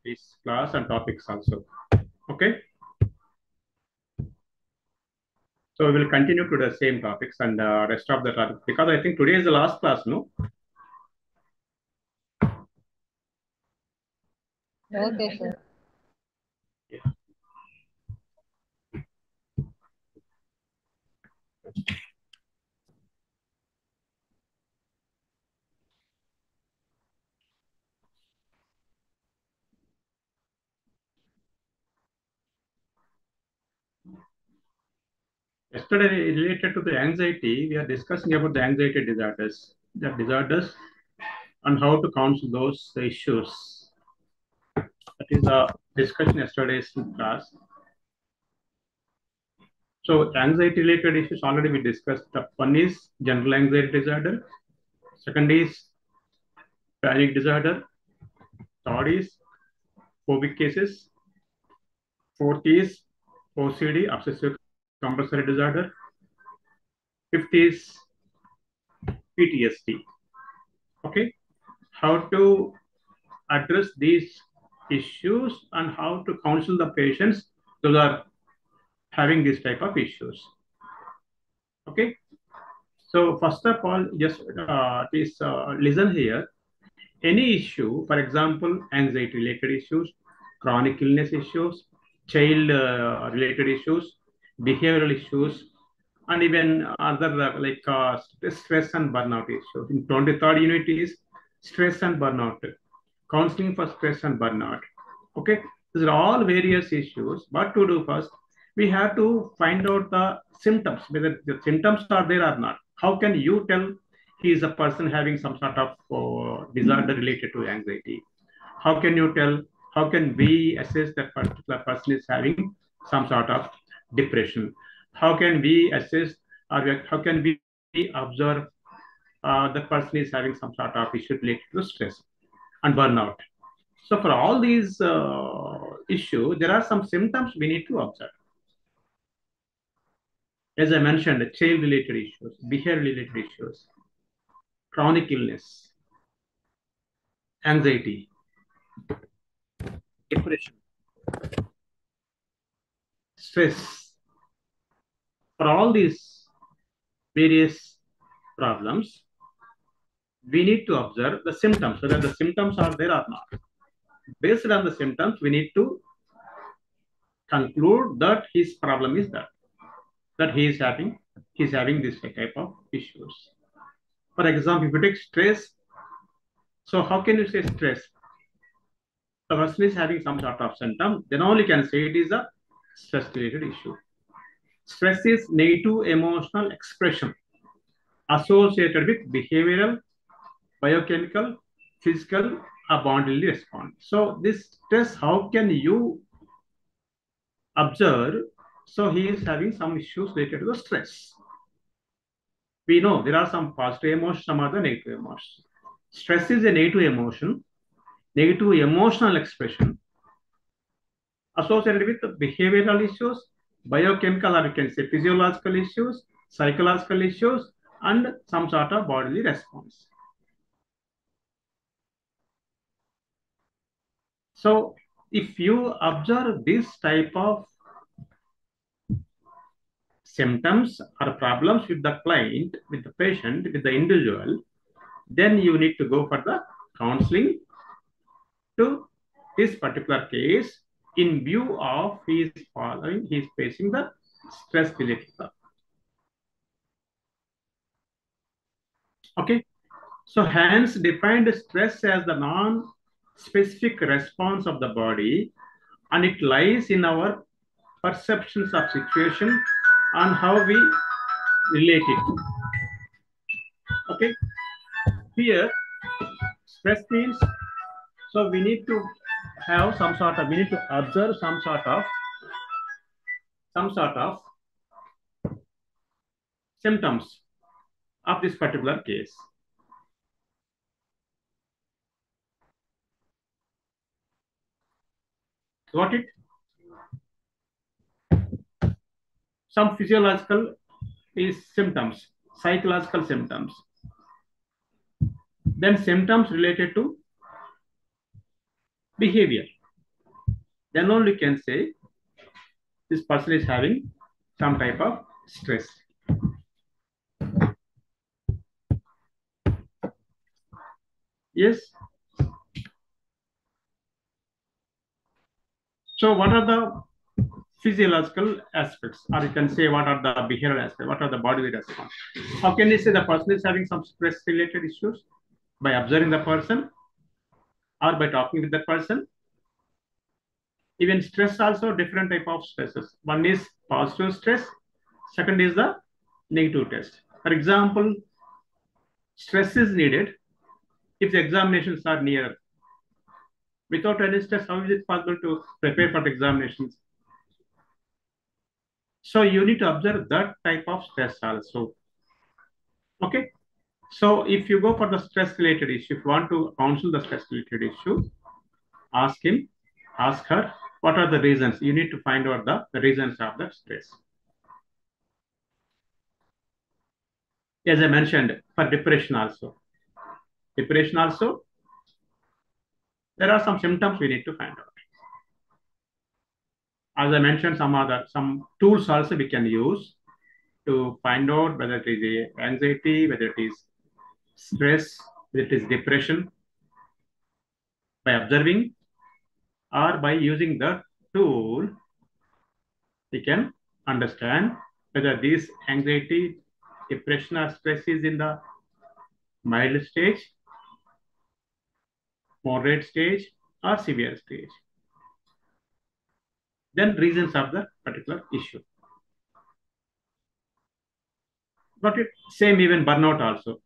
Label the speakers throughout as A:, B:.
A: this class and topics also. Okay. So we will continue to the same topics and rest of the topics because I think today is the last class, no?
B: Okay, sir.
A: Yeah. Yesterday, related to the anxiety, we are discussing about the anxiety disorders, and how to counsel those issues. That is a discussion yesterday's class. So anxiety related issues already we discussed. The one is general anxiety disorder. Second is panic disorder. Third is phobic cases. Fourth is OCD, obsessive compulsory disorder. Fifth is PTSD. Okay, how to address these issues and how to counsel the patients those are having this type of issues. Okay, so first of all, just listen here. Any issue, for example, anxiety related issues, chronic illness issues, child related issues, behavioral issues, and even other stress and burnout issues. In 23rd unit is stress and burnout, counseling for stress and burnout. Okay, these are all various issues. What to do first? We have to find out the symptoms, whether the symptoms are there or not. How can you tell he is a person having some sort of disorder related to anxiety? How can you tell? How can we assess that particular person is having some sort of depression? How can we assess, or how can we observe the person is having some sort of issue related to stress and burnout? So for all these issues, there are some symptoms we need to observe. As I mentioned, child-related issues, behavior-related issues, chronic illness, anxiety, depression, stress. For all these various problems, we need to observe the symptoms, whether the symptoms are there or not. Based on the symptoms, we need to conclude that his problem is that he's having this type of issues. For example, if you take stress, so how can you say stress? The person is having some sort of symptom, then only can say it is a stress-related issue. Stress is negative emotional expression associated with behavioral, biochemical, physical, or bodily response. So this stress, how can you observe? So he is having some issues related to the stress. We know there are some positive emotions, some other negative emotions. Stress is a negative emotion, negative emotional expression associated with behavioral issues, biochemical or you can say physiological issues, psychological issues, and some sort of bodily response. So if you observe this type of symptoms or problems with the client, with the patient, with the individual, then you need to go for the counseling to this particular case in view of he is facing the stress related. Okay, so Hans defined stress as the non-specific response of the body, and it lies in our perceptions of situation and how we relate it. Okay, here stress means, so we need to have some sort of, we need to observe some sort of symptoms of this particular case. Got it? Some physiological is symptoms, psychological symptoms. Then symptoms related to behavior. then only you can say this person is having some type of stress. Yes. So what are the physiological aspects, or you can say what are the behavioral aspects, what are the bodily response? How can you say the person is having some stress related issues? By observing the person or by talking with the person. Even stress also different type of stresses. One is positive stress, second is the negative test. For example, stress is needed if the examinations are near. Without any stress, how is it possible to prepare for the examinations? So you need to observe that type of stress also. Okay. So if you go for the stress related issue, if you want to counsel the stress related issue, ask him, ask her, what are the reasons? You need to find out the reasons of the stress. As I mentioned, for depression also. Depression also, there are some symptoms we need to find out. As I mentioned, some tools also we can use to find out whether it is anxiety, whether it is stress, whether it is depression, by observing or by using the tool, we can understand whether this anxiety, depression, or stress is in the mild stage, moderate stage, or severe stage. Then reasons of the particular issue. But same even burnout also.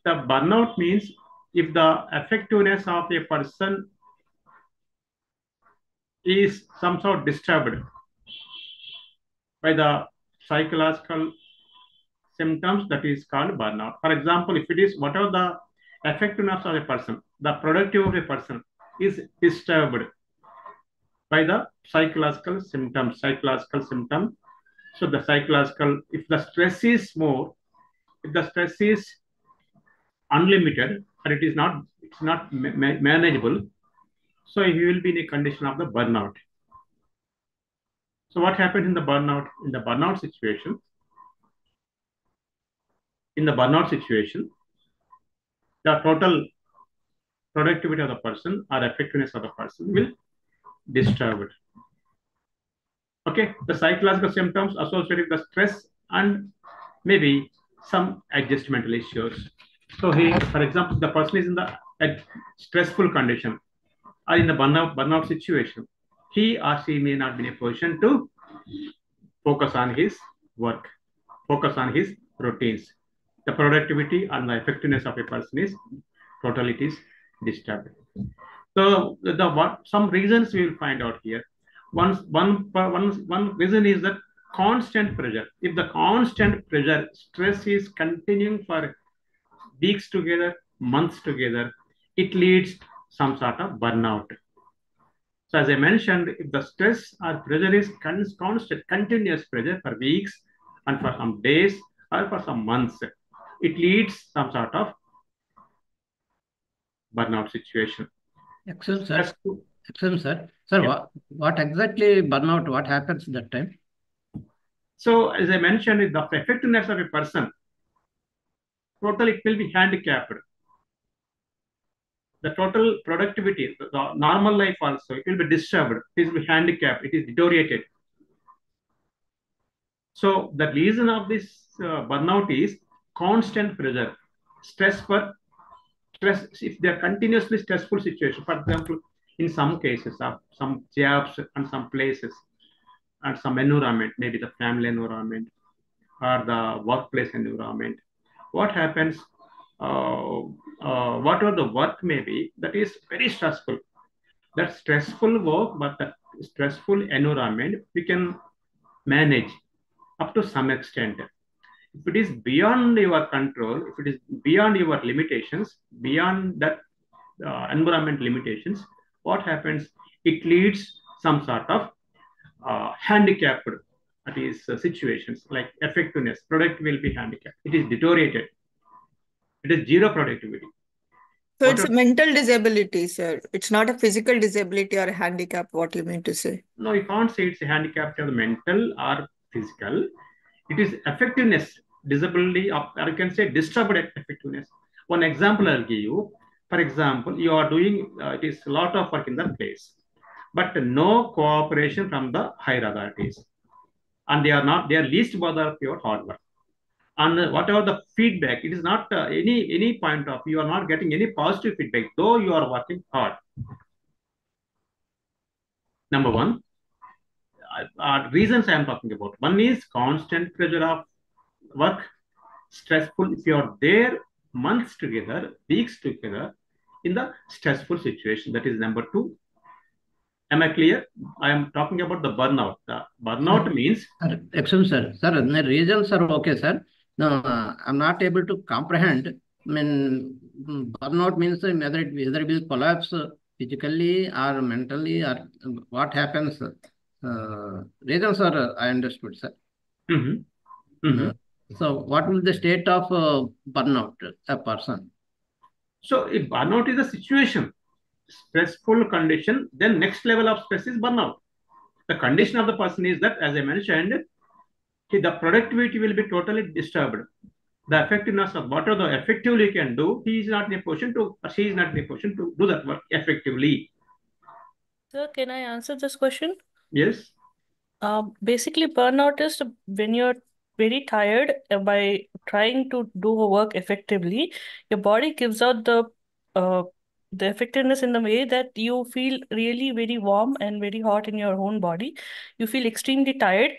A: The burnout means if the effectiveness of a person is somehow disturbed by the psychological symptoms, that is called burnout. For example, if it is whatever the effectiveness of a person, the productivity of a person is disturbed by the psychological symptoms. So the psychological, if the stress is more, if the stress is unlimited or it's not manageable, so he will be in a condition of the burnout. So what happens in the burnout? In the burnout situation, the total productivity of the person or effectiveness of the person will disturbed. Okay, the psychological symptoms associated with the stress and maybe some adjustmental issues. So here, for example, the person is in the stressful condition or in the burnout situation, he or she may not be in a position to focus on his work, focus on his routines. The productivity and the effectiveness of a person is totally it is disturbed. So some reasons we will find out here. One reason is that constant pressure. If the constant pressure, stress is continuing for weeks together, months together, it leads some sort of burnout. So as I mentioned, if the stress or pressure is constant, continuous pressure for weeks and for some days or for some months, it leads some sort of burnout situation.
B: Excellent, sir. Excellent, sir. Sir, yeah. What exactly burnout? What happens at that time?
A: So as I mentioned, the effectiveness of a person, totally it will be handicapped. The total productivity, the normal life also, it will be disturbed. It will be handicapped. It is deteriorated. So the reason of this burnout is constant pressure, stress. If they are continuously stressful situation, for example, in some cases of some jobs and some places and some environment, maybe the family environment or the workplace environment, what happens, whatever the work may be, that is very stressful. That stressful work, but the stressful environment, we can manage up to some extent. If it is beyond your control, if it is beyond your limitations, beyond that environment limitations, what happens? It leads some sort of handicapped, that is situations like effectiveness, product will be handicapped. It is deteriorated. It is zero productivity.
C: So
A: What
C: it's a mental disability, sir. It's not a physical disability or a handicap, what you mean to say.
A: No, you can't say it's a handicap or mental or physical. It is effectiveness, disability, or you can say disturbed effectiveness. One example I'll give you. For example, you are doing it is a lot of work in the place, but no cooperation from the higher authorities, and they are least bothered of your hard work. And whatever the feedback, it is not any point of you are not getting any positive feedback, though you are working hard. Number one, reasons I am talking about. One is constant pressure of work, stressful. If you are there months together, weeks together in the stressful situation, that is number two. Am I clear? I am talking about the burnout. The burnout means.
B: Sir, excuse me, sir. Sir, the reasons are okay, sir. No, I'm not able to comprehend. I mean, burnout means whether it will collapse physically or mentally or what happens. Reasons are I understood, sir.
A: Mhm, mhm.
B: So, what will the state of burnout a person?
A: So if burnout is a situation, stressful condition, then next level of stress is burnout. The condition of the person is that, as I mentioned, the productivity will be totally disturbed. The effectiveness of whatever the effectively can do, he is not in a position to, or she is not in a position to do that work effectively.
D: Sir, can I answer this question?
A: Yes.
D: Basically, burnout is when you're very tired by trying to do a work effectively, your body gives out uh, the effectiveness in the way that you feel really very warm and very hot in your own body. You feel extremely tired.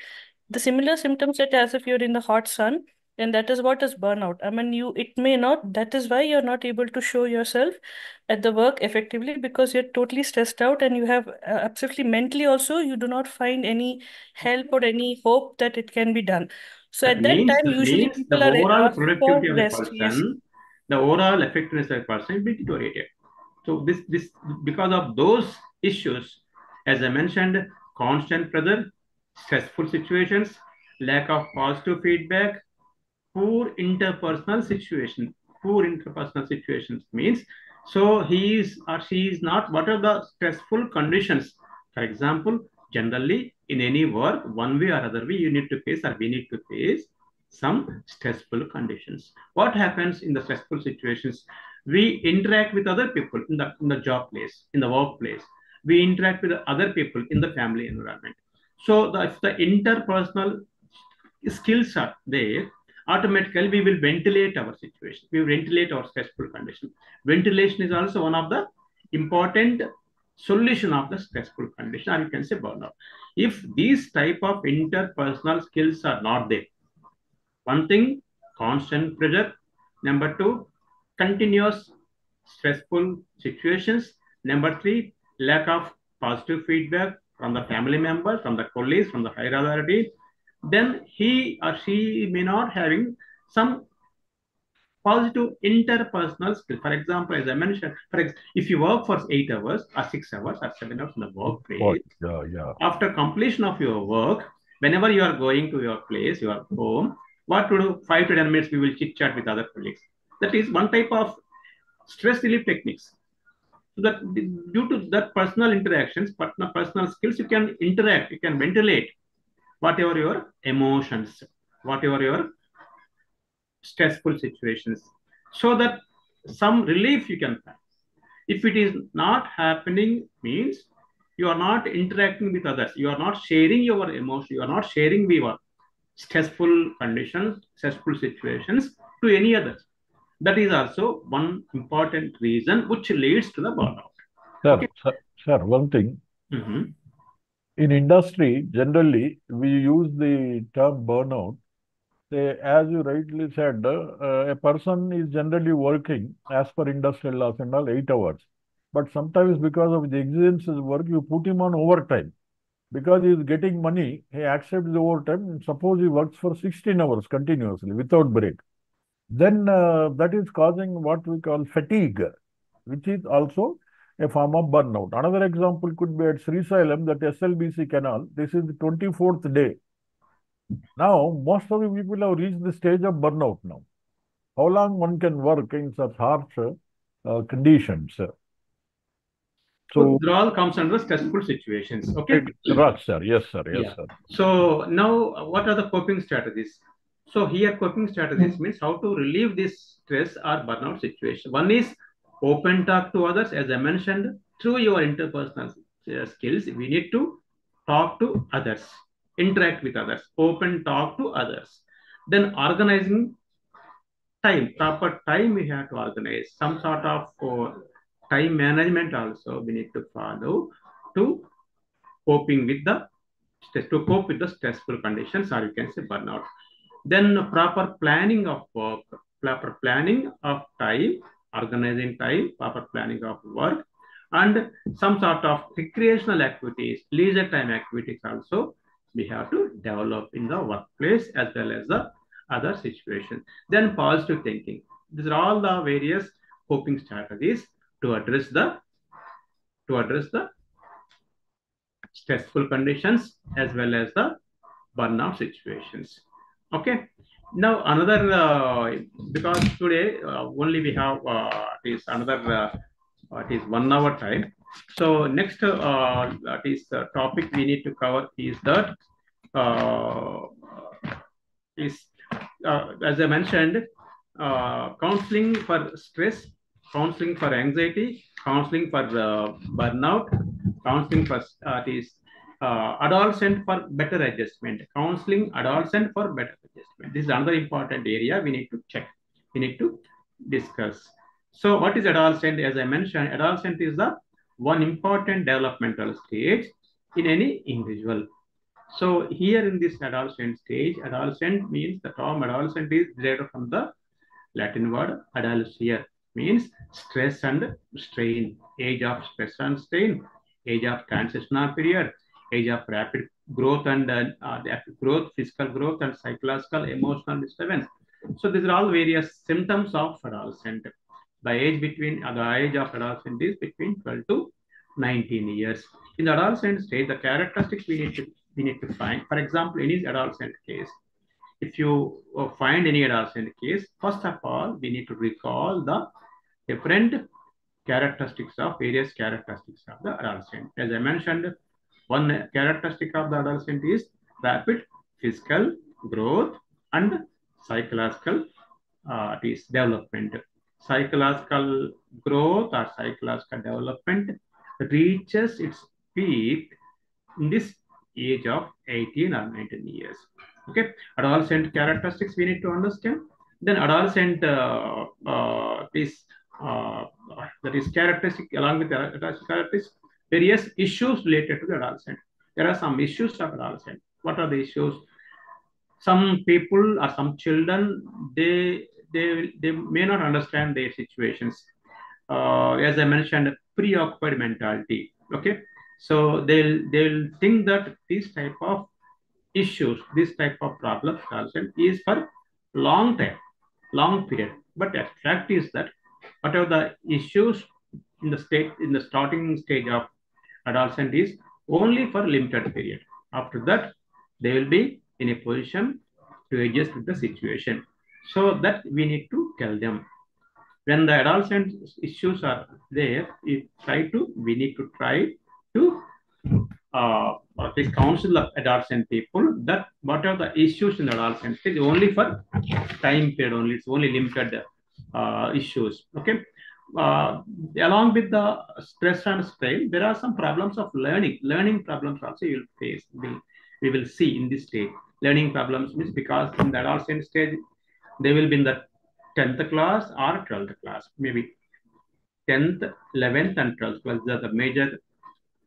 D: The similar symptoms that as if you're in the hot sun, and that is what is burnout. I mean, it may not, that is why you're not able to show yourself at the work effectively because you're totally stressed out and you have absolutely mentally also, you do not find any help or any hope that it can be done. So at that time, usually
A: The
D: people are
A: overall
D: asking for
A: productivity of a
D: rest. Yes.
A: person, the overall effectiveness of a person will be deteriorated. So this because of those issues, as I mentioned, constant pressure, stressful situations, lack of positive feedback, poor interpersonal situations means, so he is or she is not, what are the stressful conditions. For example, generally in any work, one way or other way, you need to face or we need to face some stressful conditions. What happens in the stressful situations? We interact with other people in the job place, in the workplace. We interact with other people in the family environment. So if the interpersonal skills are there, automatically we will ventilate our situation. We will ventilate our stressful condition. Ventilation is also one of the important solution of the stressful condition, or you can say burnout. If these type of interpersonal skills are not there, one thing, constant pressure. Number two, continuous stressful situations. Number three, lack of positive feedback from the family members, from the colleagues, from the higher authority. Then he or she may not having some positive interpersonal skill. For example, as I mentioned, if you work for 8 hours or 6 hours or 7 hours in the workplace, after completion of your work, whenever you are going to your place, your home, what to do? 5 to 10 minutes, we will chit chat with other colleagues. That is one type of stress relief techniques. So that due to that personal interactions, personal skills, you can interact, you can ventilate whatever your emotions, whatever your stressful situations, so that some relief you can find. If it is not happening, means you are not interacting with others, you are not sharing your emotion, you are not sharing your stressful conditions, stressful situations to any others. That is also one important reason which leads to the burnout.
E: Sir,
A: Okay.
E: sir, one thing.
A: Mhm.
E: In industry, generally, we use the term burnout. Say, as you rightly said, a person is generally working as per industrial laws and all 8 hours. But sometimes because of the exigencies work, you put him on overtime. Because he is getting money, he accepts the overtime. Suppose he works for 16 hours continuously without break. Then that is causing what we call fatigue, which is also a form of burnout. Another example could be at Sri Salem, that SLBC canal. This is the 24th day. Now, most of the people have reached the stage of burnout now. How long one can work in such harsh conditions.
A: So
E: So,
A: withdrawal comes under stressful situations. Okay.
E: right, sir. Yes, sir. Yes,
A: Yeah.
E: sir.
A: So now, what are the coping strategies? So here, coping strategies means how to relieve this stress or burnout situation. One is open talk to others. As I mentioned, through your interpersonal skills, we need to talk to others, interact with others, open talk to others. Then organizing time, proper time we have to organize. Some sort of time management also we need to follow to coping with the to cope with the stressful conditions, or you can say burnout. Then proper planning of work, proper planning of time, organizing time, proper planning of work, and some sort of recreational activities, leisure time activities also we have to develop in the workplace as well as the other situations. Then positive thinking. These are all the various coping strategies to address the stressful conditions as well as the burnout situations. Okay. Now another because today only we have is another it is 1 hour time. So next that is the topic we need to cover is that uh, is as I mentioned, counseling for stress, counseling for anxiety, counseling for burnout, counseling for adolescent for better adjustment, counseling adolescent for better adjustment. This is another important area we need to check, we need to discuss. So what is adolescent? As I mentioned, adolescent is the one important developmental stage in any individual. So here in this adolescent stage, adolescent means the term adolescent is derived from the Latin word adolescere, means stress and strain, age of stress and strain, age of transitional period, age of rapid growth and rapid growth, physical growth and psychological, emotional disturbance. So these are all various symptoms of adolescent. The age of adolescent is between 12 to 19 years. In the adolescent stage, the characteristics we need to find. For example, in his adolescent case, if you find any adolescent case, first of all, we need to recall the different various characteristics of the adolescent. As I mentioned, one characteristic of the adolescent is rapid physical growth and psychological development. Psychological growth or psychological development reaches its peak in this age of 18 or 19 years. Okay, adolescent characteristics we need to understand. Then adolescent is that is characteristic along with the adolescent characteristics, various issues related to the adolescent. There are some issues of adolescent. What are the issues? Some people or some children, they may not understand their situations. As I mentioned, preoccupied mentality. Okay, so they'll think that this type of issues, this type of problems is for long time, long period. But the fact is that whatever the issues in the starting stage of adolescent is only for limited period. After that, they will be in a position to adjust with the situation. So that we need to tell them. When the adolescent issues are there, we need to try to counsel the adolescent people that whatever the issues in the adolescent stage only for time period only, it's only limited issues. Okay. Along with the stress and strain, there are some problems of learning problems also you will face. We will see in this stage learning problems means because in the adolescent stage they will be in the 10th class or 12th class, maybe 10th, 11th and 12th class. These are the major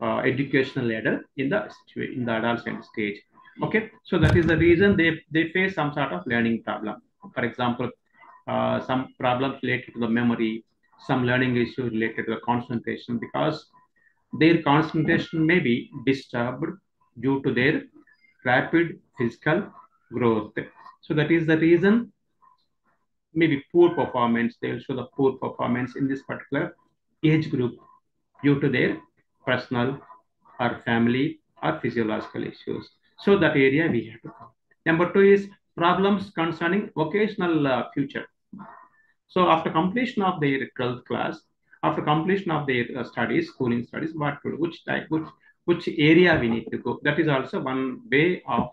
A: educational ladder in the adolescent stage. Okay, so that is the reason they face some sort of learning problem. For example, some problems related to the memory, some learning issues related to the concentration, because their concentration may be disturbed due to their rapid physical growth. So that is the reason maybe poor performance, they will show the poor performance in this particular age group due to their personal or family or physiological issues. So that area we have to cover. Number two is problems concerning vocational future. So after completion of their 12th class, after completion of their studies, schooling studies, what to do, which type, which area we need to go. That is also one way of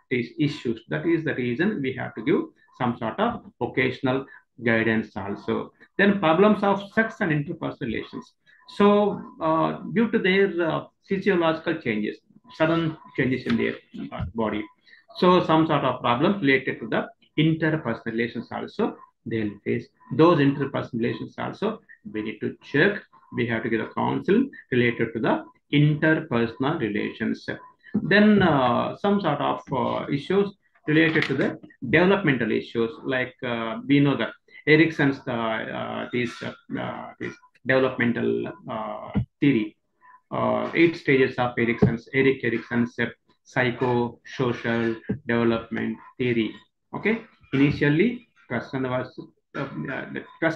A: these issues. That is the reason we have to give some sort of vocational guidance also. Then problems of sex and interpersonal relations. So due to their physiological changes, sudden changes in their body, so some sort of problems related to the interpersonal relations also they'll face. Those interpersonal relations also we need to check. We have to get a counsel related to the interpersonal relations. Then some sort of issues related to the developmental issues, like we know that Erickson's this developmental theory, 8 stages of Erik Erickson's psychosocial development theory. Okay, initially trust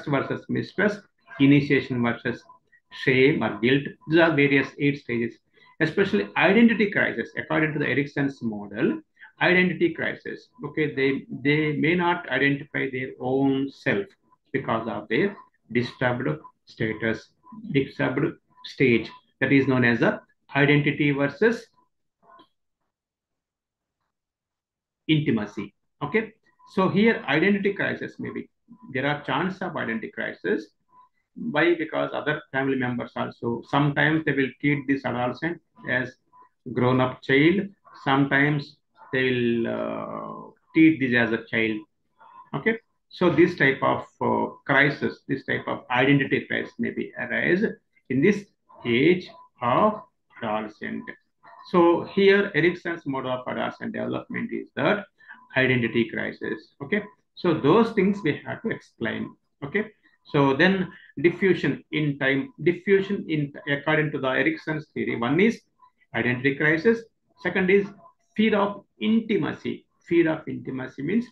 A: versus mistrust, initiation versus shame or guilt. These are various 8 stages. Especially identity crisis, according to the Erickson's model, identity crisis. Okay, they may not identify their own self because of their disturbed status, disturbed stage. That is known as the identity versus intimacy. Okay, so here identity crisis, maybe there are chances of identity crisis. Why? Because other family members also, sometimes they will treat this adolescent as grown-up child, sometimes they will treat this as a child. Okay, so this type of crisis, this type of identity crisis maybe arise in this age of adolescent. So here Erickson's model of adolescent development is that identity crisis. Okay, so those things we have to explain. Okay, so then diffusion in time, diffusion in according to the Erickson's theory. One is identity crisis. Second is fear of intimacy. Fear of intimacy means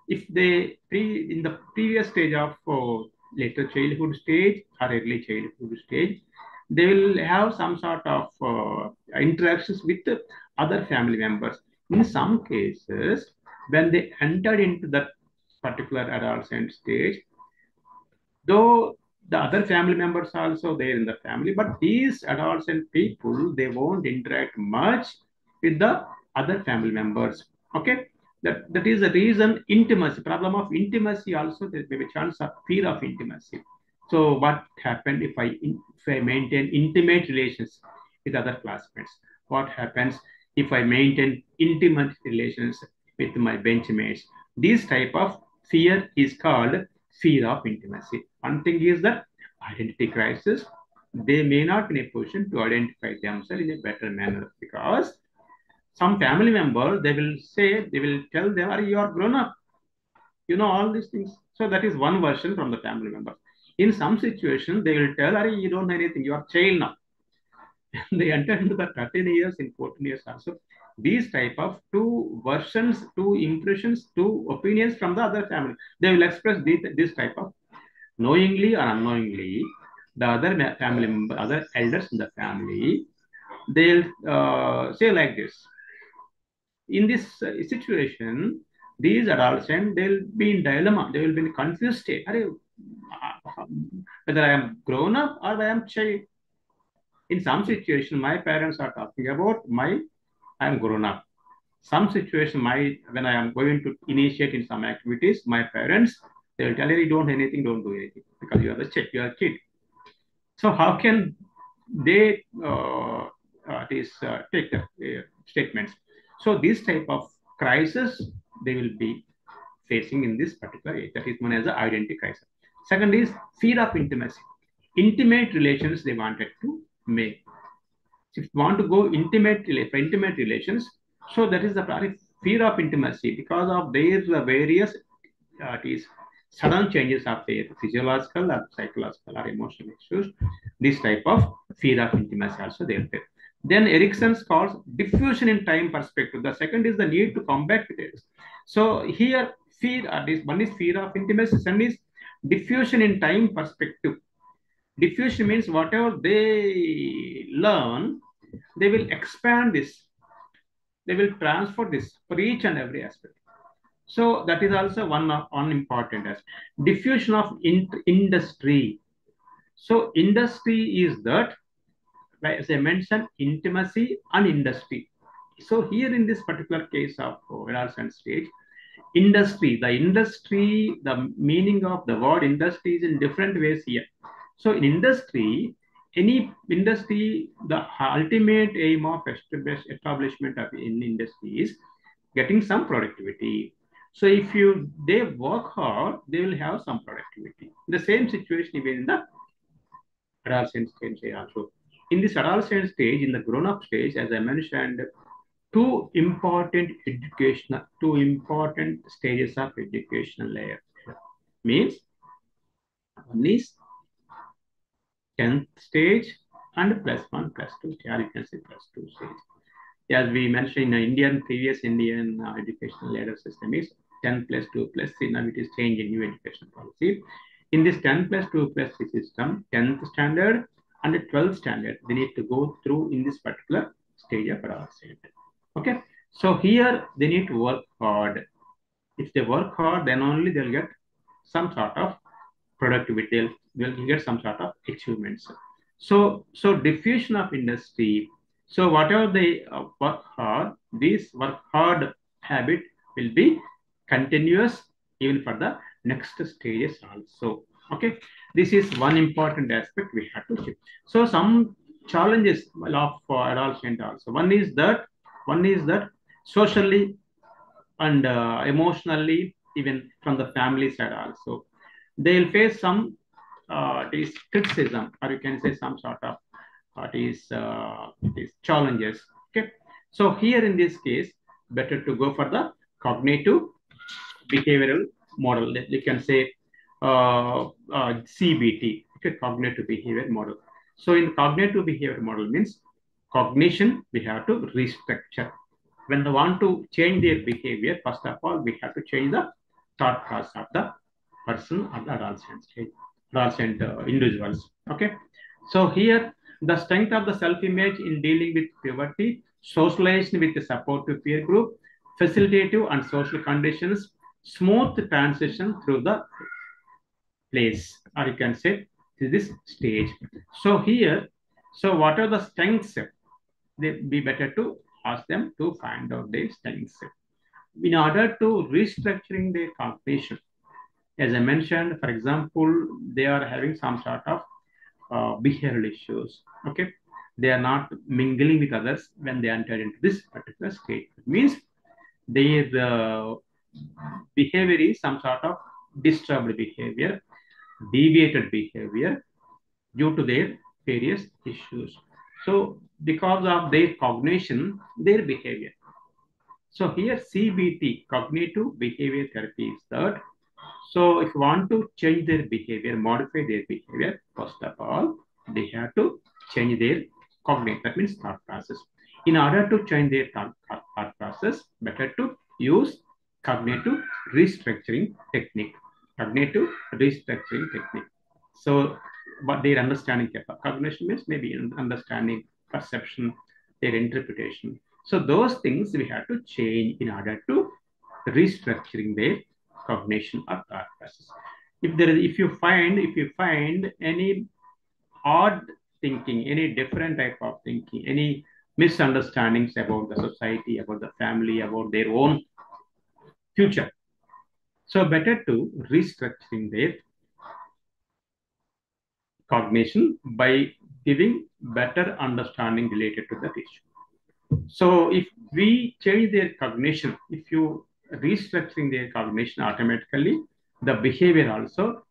A: if they in the previous stage of later childhood stage or early childhood stage, they will have some sort of interactions with other family members. In some cases, when they entered into that particular adolescent stage, though the other family members are also there in the family, but these adolescent people, they won't interact much with the other family members. Okay, that is the reason. Intimacy, problem of intimacy also, there may be chance of fear of intimacy. So what happened if I maintain intimate relations with other classmates? What happens if I maintain intimate relations with my benchmates? This type of fear is called fear of intimacy. One thing is that identity crisis, they may not be in a position to identify themselves in a better manner, because some family member, they will tell them, "Are you are grown up? You know all these things." So that is one version from the family member. In some situation, they will tell, "Are you don't know anything, you are child now." They enter into the 13 years, in 14 years also. These type of two versions, two impressions, two opinions from the other family. They will express this type of knowingly or unknowingly. The other family member, other elders in the family, they'll say like this. In this situation, these adolescents, they'll be in dilemma. They will be in a confused state. Whether I am grown up or I am child. In some situation, my parents are talking about I am grown up. Some situation, when I am going to initiate in some activities, my parents, they will tell you, don't do anything, because you are a kid. So how can they take the statements? So this type of crisis they will be facing in this particular age. That is known as the identity crisis. Second is fear of intimacy. Intimate relations they wanted to make. If you want to go intimate relations, so that is the fear of intimacy, because of their various sudden changes of their physiological or psychological or emotional issues. This type of fear of intimacy also there. Then Erickson's calls diffusion in time perspective. The second is the need to combat with it. So here one is fear of intimacy, second is diffusion in time perspective. Diffusion means whatever they learn, they will expand this. They will transfer this for each and every aspect. So that is also one important as diffusion of industry. So industry is that, like as I mentioned, intimacy and industry. So here in this particular case of adolescent stage, industry, the meaning of the word industry is in different ways here. So in industry, any industry, the ultimate aim of establishment of in industry is getting some productivity. So if they work hard, they will have some productivity. The same situation even in the adolescent stage also. In this adolescent stage, in the grown-up stage, as I mentioned, two important stages of educational layer. Means one is 10th stage and +1, +2 stage, or you can say +2 stage. As we mentioned in previous Indian educational ladder system is 10 plus 2 plus 3. Now it is changed in new education policy. In this 10 plus 2 plus 3 system, 10th standard and 12th standard, they need to go through in this particular stage of adolescent. Okay. So here they need to work hard. If they work hard, then only they'll get some sort of productivity. They'll get some sort of achievements. So diffusion of industry. So whatever they work hard, this work hard habit will be continuous even for the next stages also. Okay, this is one important aspect we have to check. So some challenges of adolescent also. One is that socially and emotionally, even from the family side also, they'll face some criticism, or you can say some sort of these challenges. Okay, so here in this case, better to go for the cognitive behavioral model. You can say CBT, okay, cognitive behavior model. So in cognitive behavior model means cognition, we have to restructure. When they want to change their behavior, first of all, we have to change the thought process of the person or the adolescent individuals. Okay. So here, the strength of the self-image in dealing with puberty, socialization with the supportive peer group, facilitative and social conditions, smooth transition through the place, or you can say this stage. So here, so what are the strengths? They be better to ask them to find out their strengths in order to restructuring their cognition. As I mentioned, for example, they are having some sort of behavioral issues. Okay, they are not mingling with others when they enter into this particular state. It means their behavior is some sort of disturbed behavior, deviated behavior due to their various issues. So because of their cognition, their behavior. So here CBT, cognitive behavior therapy, is that. So if you want to change their behavior, modify their behavior, first of all, they have to change their cognitive, that means thought process. In order to change their thought process, better to use cognitive restructuring technique. Cognitive restructuring technique. So what their understanding, cognition means maybe understanding, perception, their interpretation. So those things we have to change in order to restructuring their cognition or thought process. If you find any odd thinking, any different type of thinking, any misunderstandings about the society, about the family, about their own future, so better to restructuring their cognition by giving better understanding related to that issue. So if we change their cognition, if you restructuring their cognition, automatically the behavior also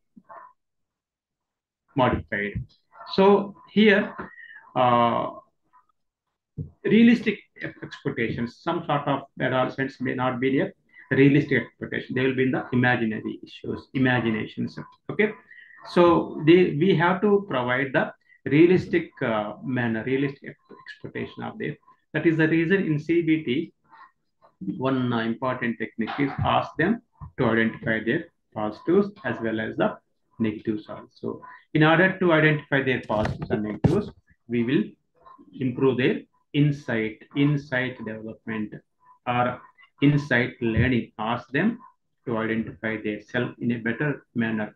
A: modified. So here, realistic expectations, some sort of adolescents may not be a realistic expectation. They will be in the imaginary issues, imaginations. Okay. So we have to provide the realistic manner, realistic expectation of this. That is the reason in CBT, one important technique is ask them to identify their positives as well as the negatives also. In order to identify their positives and negatives, we will improve their insight development, or insight learning. Ask them to identify their self in a better manner.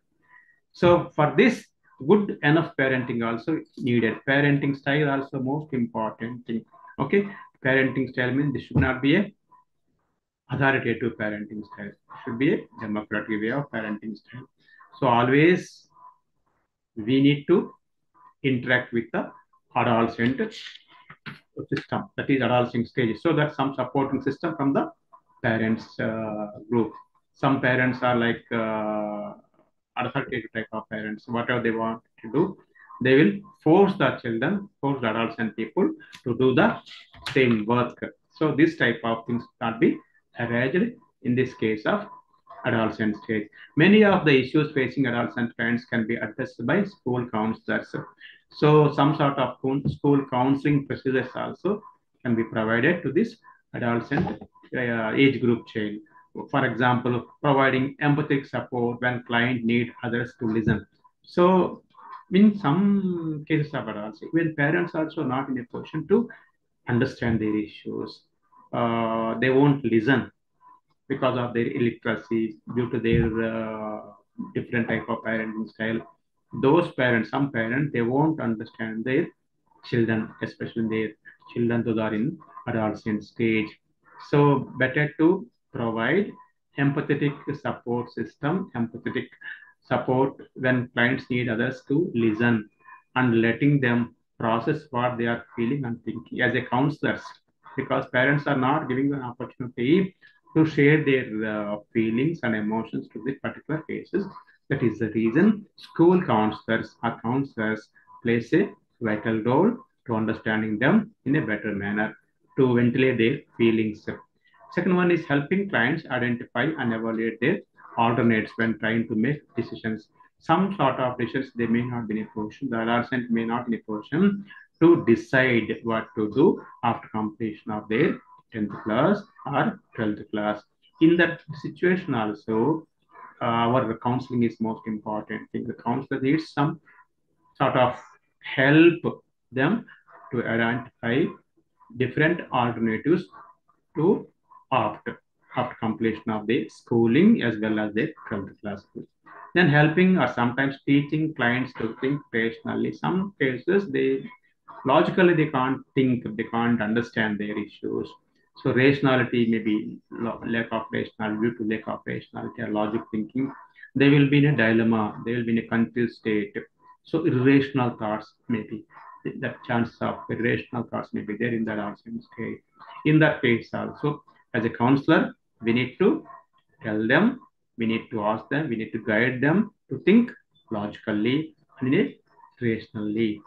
A: So for this, good enough parenting also needed. Parenting style also most important thing. Okay, parenting style means this should not be a authoritative parenting style. It should be a democratic way of parenting style. So always we need to interact with the adolescent system, that is adolescent stage. So that's some supporting system from the parents group. Some parents are like authoritative type of parents. Whatever they want to do, they will force the children, force the adolescent people to do the same work. So this type of things can't be arranged in this case of adolescent stage. Many of the issues facing adolescent parents can be addressed by school counselors. So some sort of school counseling procedures also can be provided to this adolescent age group child. For example, providing empathic support when client need others to listen. So in some cases of adults, when parents also not in a position to understand their issues, they won't listen because of their illiteracy, due to their different type of parenting style. Those parents, some parents, they won't understand their children, especially their children who are in adolescent stage. So better to provide empathetic support system, empathetic support when clients need others to listen and letting them process what they are feeling and thinking as a counselors, because parents are not giving an opportunity to share their feelings and emotions to the particular cases. That is the reason school counselors or counselors plays a vital role to understanding them in a better manner, to ventilate their feelings. Second one is helping clients identify and evaluate their alternates when trying to make decisions. Some sort of decisions they may not be in a position, the adolescent may not be in a position to decide what to do after completion of their 10th class or 12th class. In that situation also, our counseling is most important thing. The counselor needs some sort of help them to identify different alternatives to opt after completion of the schooling as well as the 12th class. Then helping or sometimes teaching clients to think rationally. Some cases they logically they can't think, they can't understand their issues. So rationality may be lack of rationality, due to lack of rationality or logic thinking, they will be in a dilemma, they will be in a confused state. So irrational thoughts may be, that chance of irrational thoughts may be there in that also state. In that case also, as a counselor, we need to tell them, we need to ask them, we need to guide them to think logically and rationally.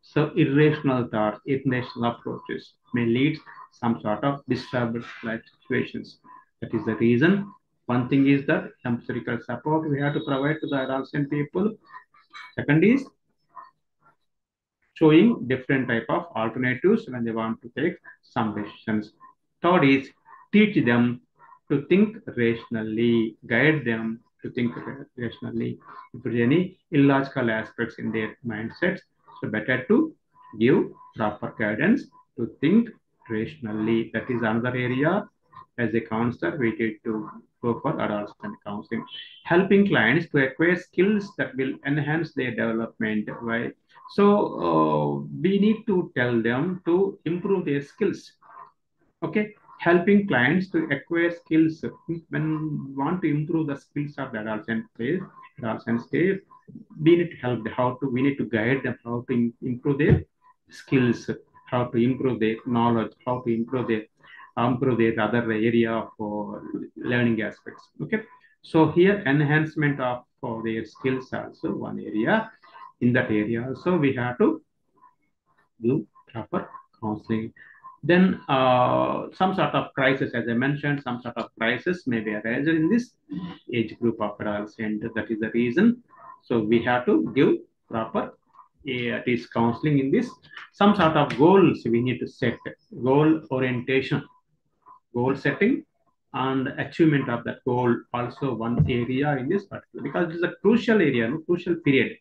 A: So irrational thoughts, irrational approaches may lead some sort of disturbed life situations. That is the reason. One thing is that empirical support we have to provide to the adolescent people. Second is showing different type of alternatives when they want to take some decisions. Third is teach them to think rationally, guide them to think rationally. If there is any illogical aspects in their mindsets, so better to give proper guidance to think rationally. That is another area as a counselor we need to go for adolescent counseling. Helping clients to acquire skills that will enhance their development. Right? So we need to tell them to improve their skills. Okay, helping clients to acquire skills when we want to improve the skills of the adolescent stage, we need to help them how to, we need to guide them how to improve their skills, how to improve their knowledge, how to improve their other area of learning aspects. Okay, so here enhancement of their skills also one area. In that area also we have to do proper counseling. Then some sort of crisis, as I mentioned, some sort of crisis may be arise in this age group of adolescent. That is the reason. So we have to give proper at least counseling in this. Some sort of goals we need to set, goal orientation, goal setting, and achievement of that goal also one area in this particular, because it is a crucial area, crucial period.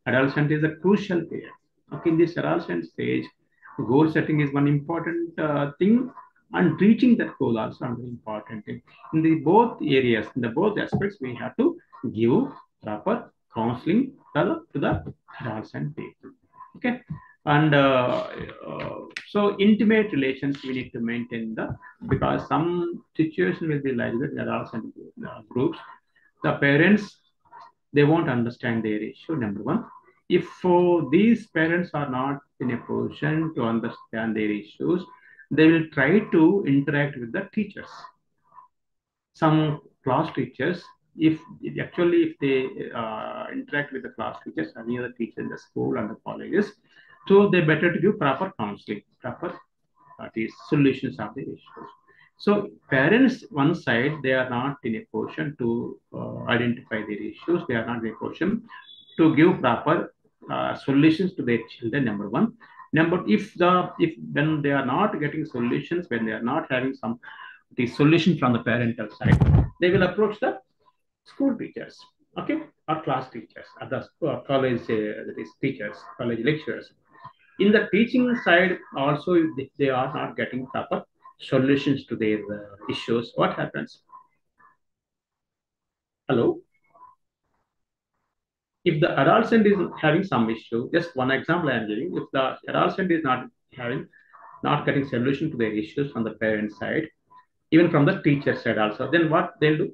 A: Adolescent is a crucial period. Okay, in this adolescent stage, goal setting is one important thing, and reaching that goal also are very important. In the both areas, in the both aspects, we have to give proper counseling to the adolescent people. Okay, and so intimate relations we need to maintain because some situation will be like that in adolescent groups. The parents, they won't understand their issue. Number one, if these parents are not in a position to understand their issues, they will try to interact with the teachers. Some class teachers, if they interact with the class teachers, any other teacher in the school and the colleges, so they better to give proper counseling, proper solutions of the issues. So parents, one side, they are not in a position to identify their issues. They are not in a position to give proper solutions to their children. Number one. Number, if when they are not getting solutions, when they are not having the solution from the parental side, they will approach the school teachers, okay, or class teachers, or the college teachers, college lecturers. In the teaching side, also, if they are not getting proper solutions to their issues, what happens? Hello? If the adolescent is having some issue, just one example I am giving, if the adolescent is not getting solution to their issues from the parent side, even from the teacher side also, then what they'll do?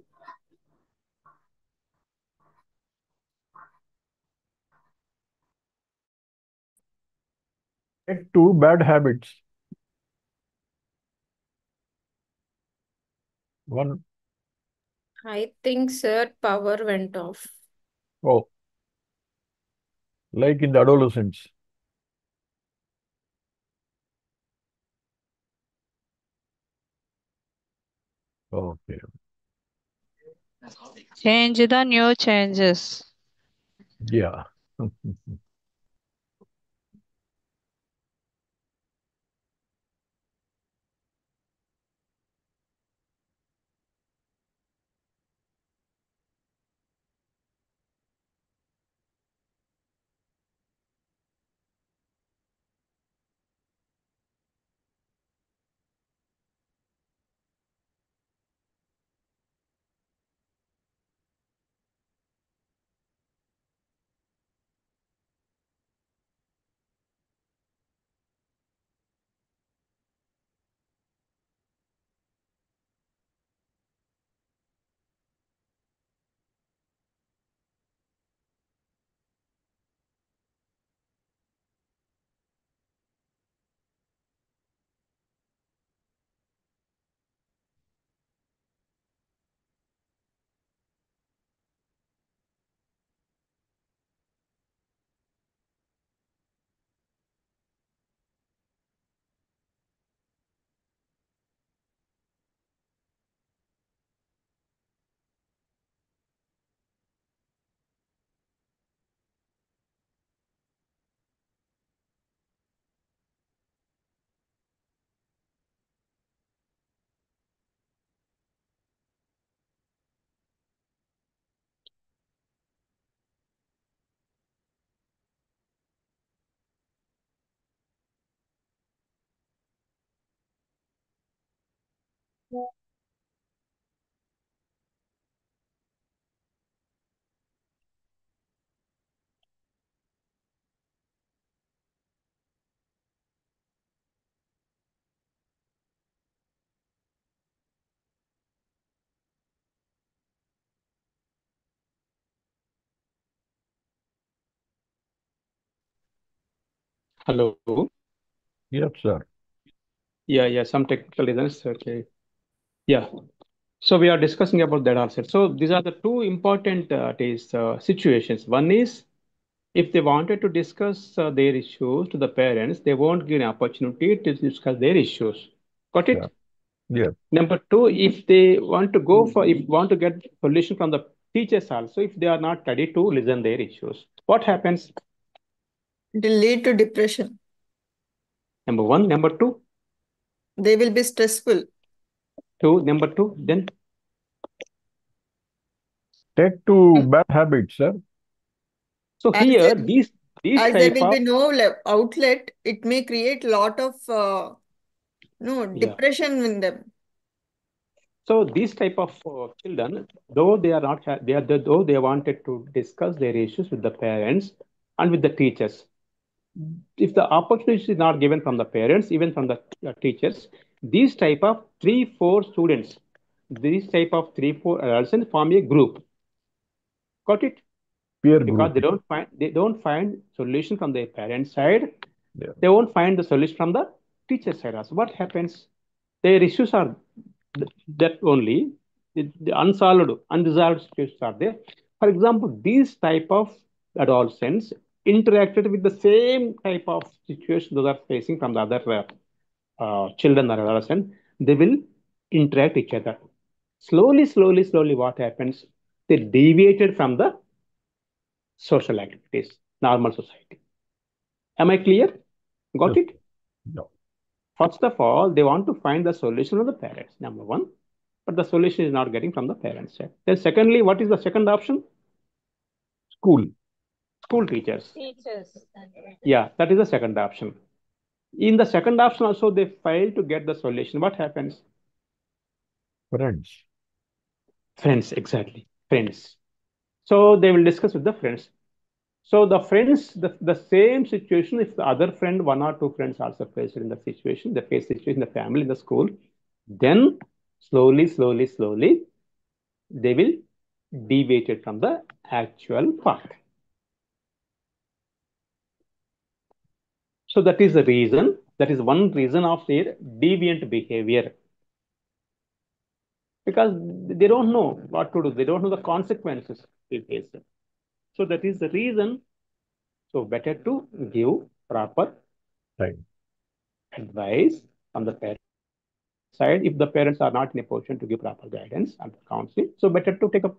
E: Take to bad habits. One.
F: I think, sir, power went off.
E: Oh, like in the adolescence. Okay.
G: Change the new changes.
E: Yeah.
A: Hello.
E: Yes, sir.
A: Yeah, some technical reasons. Okay. Yeah. So we are discussing about that also. So these are the two important situations. One is, if they wanted to discuss their issues to the parents, they won't give an opportunity to discuss their issues. Got it?
E: Yeah.
A: Number two, if they want to want to get solution from the teachers also, if they are not ready to listen their issues, what happens?
C: It will lead to depression.
A: Number one. Number two.
C: They will be stressful.
A: Number two. Then
E: Take to bad habits, sir.
A: so
C: As
A: here
C: there,
A: these
C: as there
A: type
C: will
A: of
C: be no outlet, it may create lot of No,
H: Yeah.
C: depression in them.
H: So these type of children, though they are not, though they wanted to discuss their issues with the parents and with the teachers, if the opportunity is not given from the parents, even from the teachers, these type of 3-4 students, these type of 3-4 adolescents form a group. Got it?
E: Peer
H: Because
E: group.
H: they don't find solution from their parents' side.
E: Yeah.
H: They won't find the solution from the teacher side also. What happens? Their issues are that only the unresolved situations are there. For example, these type of adolescents interacted with the same type of situation those are facing from the other children or adolescents. They will interact each other. Slowly, what happens? They deviated from the social activities, normal society. Am I clear? Got
E: Yes.
H: it?
E: Yeah.
H: First of all, they want to find the solution of the parents, number one, but the solution is not getting from the parents side. Then secondly, what is the second option?
E: School.
H: School teachers.
F: Teachers.
H: Yeah, that is the second option. In the second option also, they fail to get the solution. What happens?
E: Friends.
H: Friends, exactly. Friends. So they will discuss with the friends. So the friends, the same situation, if the other friend, one or two friends also faced in the situation, they face situation in the family, in the school, then slowly, they will deviate it from the actual path. So that is the reason, that is one reason of their deviant behavior. Because they don't know what to do, they don't know the consequences they face. So that is the reason. So better to give proper
E: Right.
H: advice on the parent side if the parents are not in a position to give proper guidance and counseling. So better to take a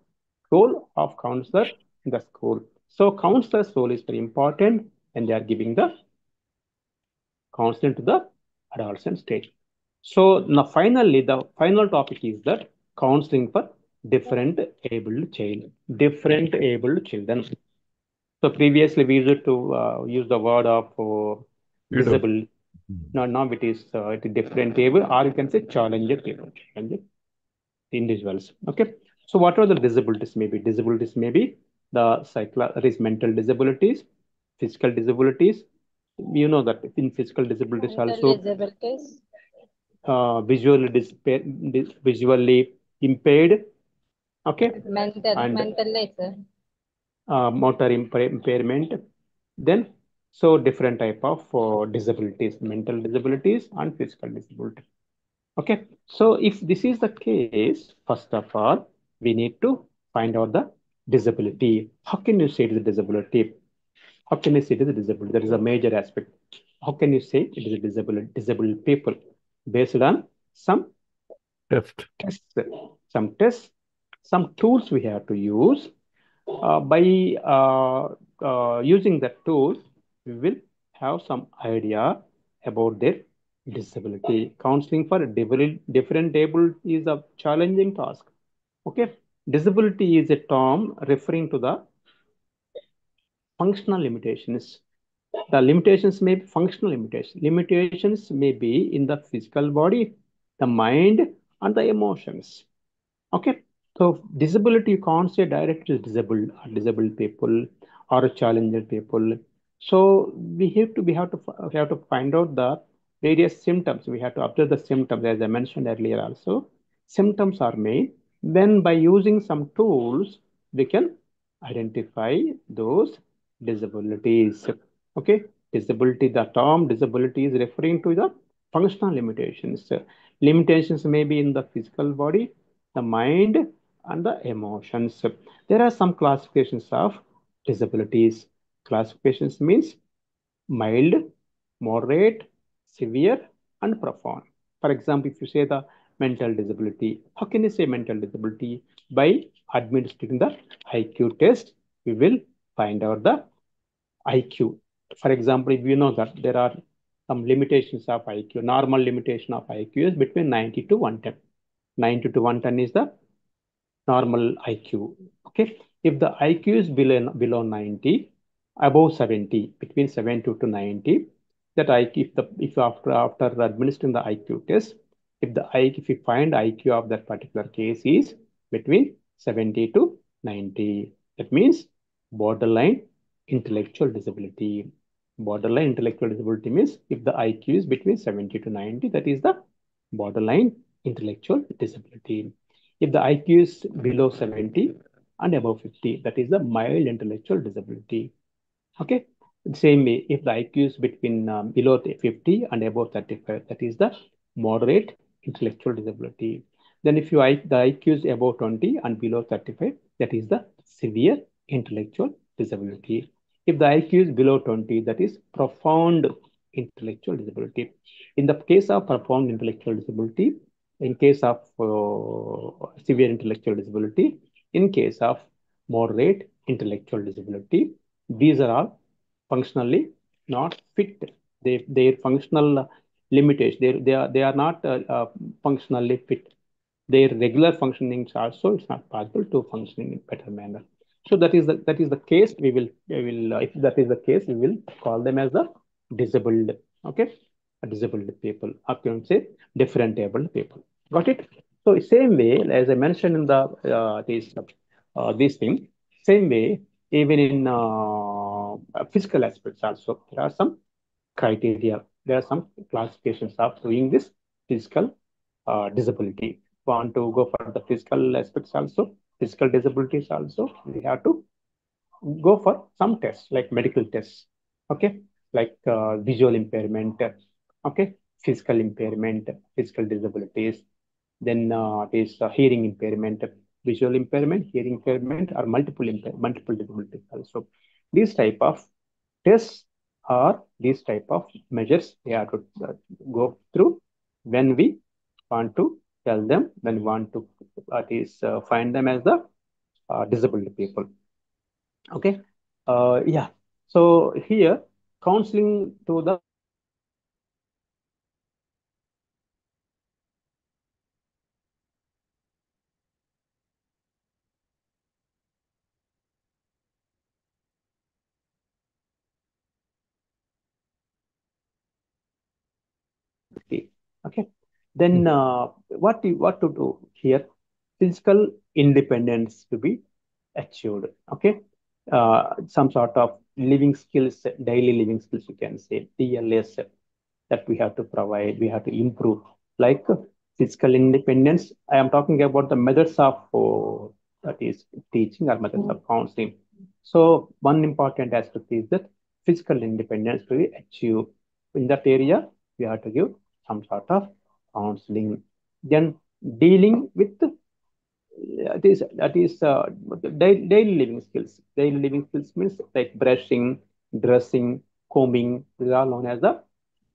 H: role of counselor in the school. So counselor's role is very important and they are giving the counseling to the adolescent stage. So now finally, the final topic is that counseling for different abled child, different abled children. So previously we used to use the word of disabled. Now it is different able, or you can say challenged people, challenged individuals. Okay. So what are the disabilities? Maybe disabilities maybe the mental disabilities, physical disabilities. You know that in physical disabilities
F: Mental
H: also
F: disabilities.
H: visually impaired. Okay. And
F: Mentally, sir.
H: motor impairment. Then so different type of disabilities, mental disabilities and physical disability. Okay, so if this is the case, first of all, we need to find out the disability. How can you say it is a disability? How can you say it is a disability? That is a major aspect. How can you say it is a disabled people? Based on some
E: Test.
H: tests, some tools we have to use. By using that tools, we will have some idea about their disability. Counseling for different able is a challenging task. Okay, disability is a term referring to the functional limitations. The limitations may be functional limitations. Limitations may be in the physical body, the mind, and the emotions. Okay, so disability you can't say directly disabled people or challenged people. So we have to find out the various symptoms. We have to observe the symptoms as I mentioned earlier. Also, symptoms are made. Then by using some tools, we can identify those disabilities. Okay, disability. The term disability is referring to the functional limitations. Limitations may be in the physical body, the mind, and the emotions. There are some classifications of disabilities. Classifications means mild, moderate, severe, and profound. For example, if you say the mental disability, how can you say mental disability? By administering the IQ test, we will find out the IQ. For example, if you know that there are some limitations of IQ, normal limitation of IQ is between 90 to 110. 90 to 110 is the normal IQ. Okay. If the IQ is below 90, above 70, between 70 to 90, that IQ, if after administering the IQ test, if we find IQ of that particular case is between 70 to 90, that means borderline intellectual disability. Borderline intellectual disability means if the IQ is between 70 to 90, that is the borderline intellectual disability. If the IQ is below 70 and above 50, that is the mild intellectual disability. Okay. Same way, if the IQ is between below 50 and above 35, that is the moderate intellectual disability. Then if the IQ is above 20 and below 35, that is the severe intellectual disability. If the IQ is below 20, that is profound intellectual disability. In the case of profound intellectual disability, in case of severe intellectual disability, in case of moderate intellectual disability, these are all functionally not fit. Their functional limitation, they are not functionally fit. Their regular functioning also it's not possible to function in better manner. So that is the case. We will if that is the case, we will call them as the disabled. Okay, a disabled people. Or can say different abled people. Got it? So same way as I mentioned in the this thing, same way even in physical aspects also there are some criteria. There are some classifications of doing this physical disability. Want to go for the physical aspects also, physical disabilities also, we have to go for some tests like medical tests. Okay, like visual impairment. Okay, physical impairment, physical disabilities. Then is hearing impairment, visual impairment, hearing impairment, or multiple disabilities also. These type of tests or these type of measures we have to go through when we want to tell them, when we want to find them as the disabled people. Okay. Yeah. So here, counseling to the okay. Then what to do here? Physical independence to be achieved. Okay. Some sort of living skills, daily living skills, you can say TLS, that we have to provide, we have to improve, like physical independence. I am talking about the methods of that is teaching or methods of counseling. So one important aspect is that physical independence to be achieved. In that area, we have to give some sort of counseling. Then dealing with that is daily living skills. Daily living skills means like brushing, dressing, combing. These are known as the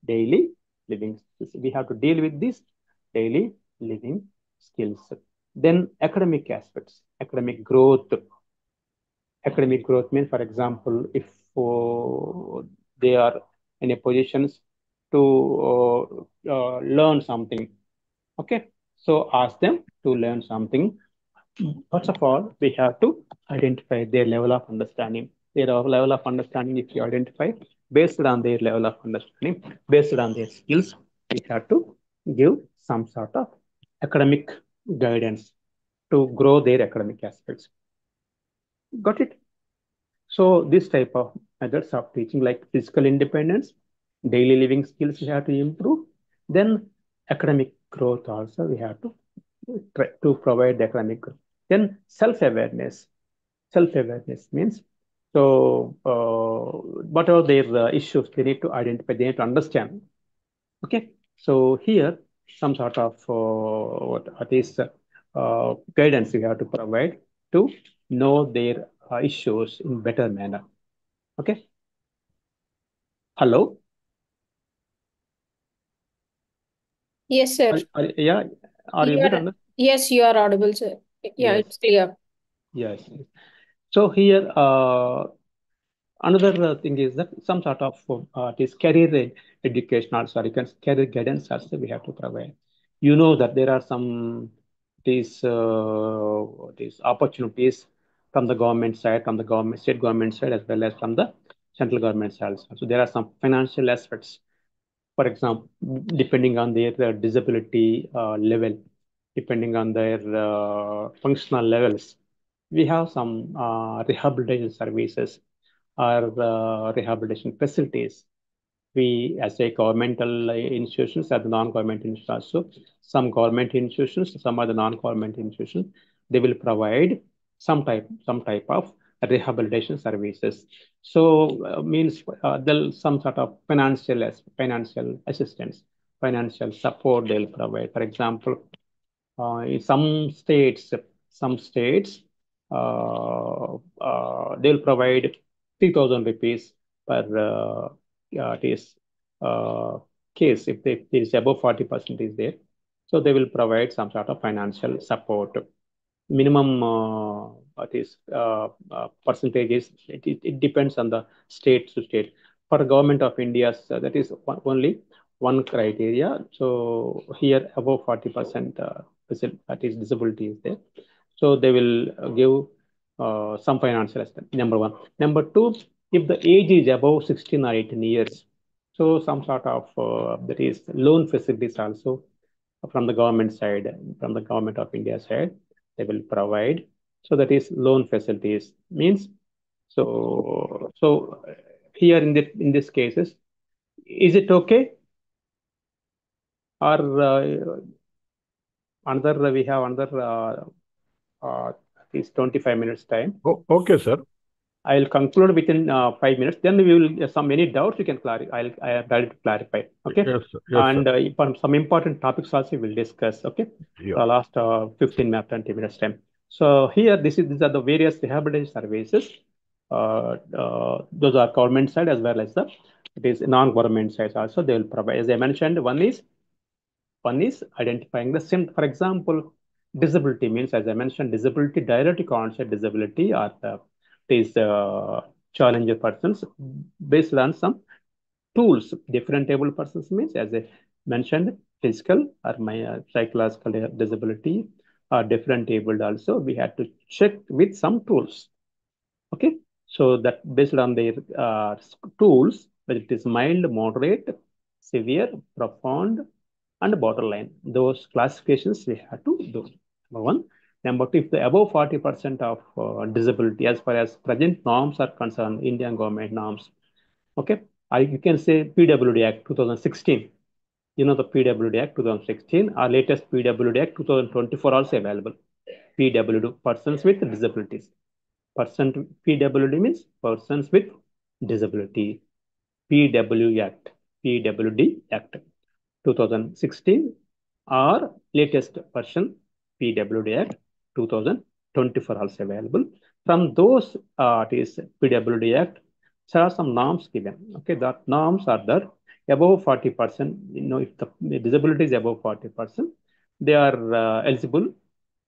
H: daily living skills. We have to deal with these daily living skills. Then academic aspects, academic growth. Academic growth means, for example, if they are in a positions to learn something. Okay, so ask them to learn something. First of all, we have to identify their level of understanding. Their level of understanding, if you identify, based on their level of understanding, based on their skills, we have to give some sort of academic guidance to grow their academic aspects. Got it? So this type of methods of teaching, like physical independence, daily living skills, we have to improve. Then academic growth also we have to try to provide the academic growth. Then self-awareness. Self-awareness means, so whatever their issues, they need to identify, they need to understand. Okay, so here some sort of what is guidance we have to provide to know their issues in better manner. Okay. Hello.
F: Yes, sir.
H: Yeah. Are you able to understand?
F: Yes, you are audible, sir. Yeah,
H: Yes.
F: it's clear.
H: Yes. So here, another thing is that some sort of this career education also, you can career guidance also we have to provide. You know that there are some these opportunities from the government side, state government side, as well as from the central government side also. So there are some financial aspects For example, depending on their disability level, depending on their functional levels, we have some rehabilitation services or rehabilitation facilities. We, as a governmental institutions, as the non-government institutions also, some government institutions, some other non-government institutions, they will provide some type of rehabilitation services. So means there'll some sort of financial assistance, financial support they'll provide. For example, in some states, they'll provide 3,000 rupees per it is case if there is above 40% is there. So they will provide some sort of financial support. Minimum percentages, it depends on the state to state. For government of India, that is only one criteria. So here above 40% that is disability is there. So they will give some financial assistance, number one. Number two, if the age is above 16 or 18 years, so some sort of that is loan facilities also from the government side, from the government of India side, they will provide. So that is loan facilities means. So here in this cases, is it okay? Or we have another at least 25 minutes time.
E: Oh, okay, sir.
H: I'll conclude within 5 minutes. Then we will some any doubts you can clarify. I am ready to clarify. Okay.
E: Yes, sir. Yes,
H: and
E: sir.
H: Some important topics also we'll discuss. Okay.
E: Yeah.
H: The last 15 minutes, 20 minutes time. So here these are the various rehabilitation services. Those are government side as well as it is non-government side also they will provide. As I mentioned, one is identifying the symptom. For example, disability means, as I mentioned, disability, directly concept disability or these challenger persons based on some tools. Different able persons means, as I mentioned, physical or my psychological disability or different abled also. We had to check with some tools. Okay. So that based on their tools, whether it is mild, moderate, severe, profound, and borderline. Those classifications we have to do. Number one. Number two, if the above 40% of disability, as far as present norms are concerned, Indian government norms. Okay, you can say PWD Act 2016. You know the PWD Act 2016, our latest PWD Act 2024 also available. PWD, persons with disabilities. PWD means persons with disability. PWD Act 2016 or latest version PWD Act 2024 also available. From those it is PWD Act, there are some norms given. Okay, that norms are that above 40%, if the disability is above 40%, they are eligible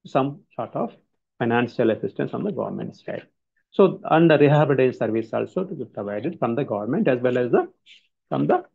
H: some sort of financial assistance on the government side. So under rehabilitation service also to be provided from the government as well as from the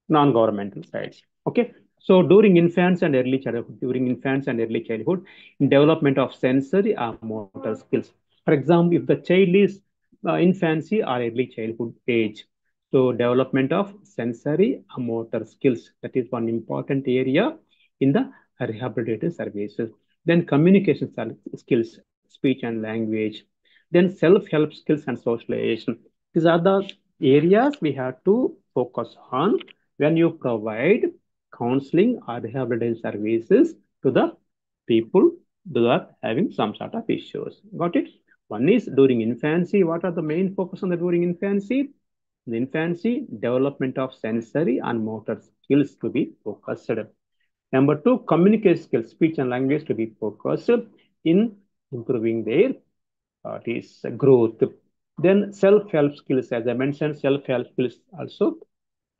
H: non-governmental sides. Okay. So during infants and early childhood, in development of sensory or motor skills. For example, if the child is infancy or early childhood age, so development of sensory or motor skills, that is one important area in the rehabilitative services. Then communication skills, speech and language. Then self-help skills and socialization. These are the areas we have to focus on when you provide counseling or rehabilitation services to the people who are having some sort of issues. Got it? One is during infancy. What are the main focus on the during infancy? In infancy, development of sensory and motor skills to be focused. Number two, communication skills, speech and language to be focused in improving their growth. Then self-help skills, as I mentioned, self-help skills also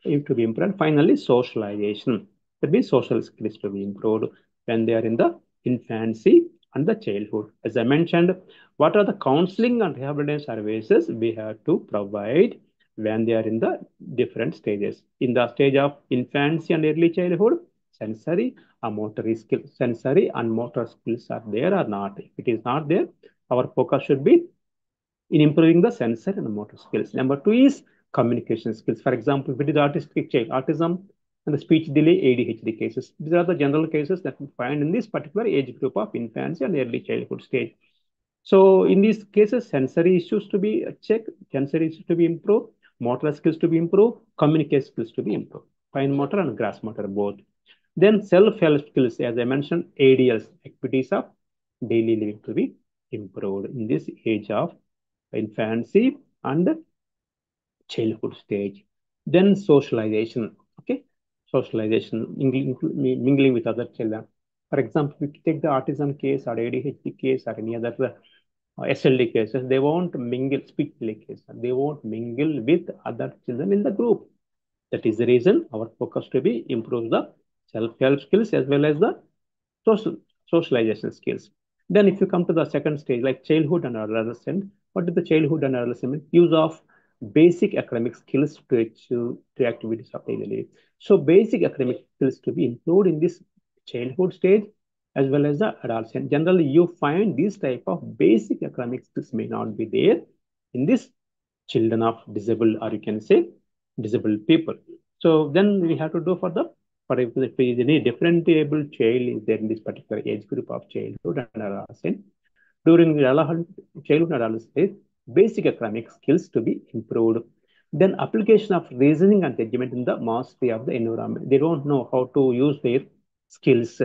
H: to be improved. Finally, socialization. That means social skills to be improved when they are in the infancy and the childhood. As I mentioned, what are the counseling and rehabilitation services we have to provide when they are in the different stages? In the stage of infancy and early childhood, sensory and motor skills are there or not. If it is not there, our focus should be in improving the sensory and motor skills. Number two is communication skills. For example, if it is autistic child, autism and the speech delay ADHD cases. These are the general cases that we find in this particular age group of infancy and early childhood stage. So in these cases, sensory issues to be checked, sensory issues to be improved, motor skills to be improved, communication skills to be improved, fine motor and gross motor both. Then self-help skills, as I mentioned, ADLs, activities of daily living to be improved in this age of infancy and childhood stage. Then socialization, okay? Socialization, mingling with other children. For example, if you take the autism case or ADHD case or any other SLD cases, they won't mingle, speech delay cases, they won't mingle with other children in the group. That is the reason our focus to be improve the self-help skills as well as the socialization skills. Then if you come to the second stage, like childhood and adolescent, what is the childhood and adolescent? Use of basic academic skills to achieve to activities of daily life. So basic academic skills to be improved in this childhood stage as well as the adolescent. Generally, you find this type of basic academic skills may not be there in this children of disabled, or you can say disabled people. So then we have to do for if any different able child is there in this particular age group of childhood and adolescent, during the childhood and adolescence, basic academic skills to be improved. Then application of reasoning and judgment in the mastery of the environment. They don't know how to use their skills.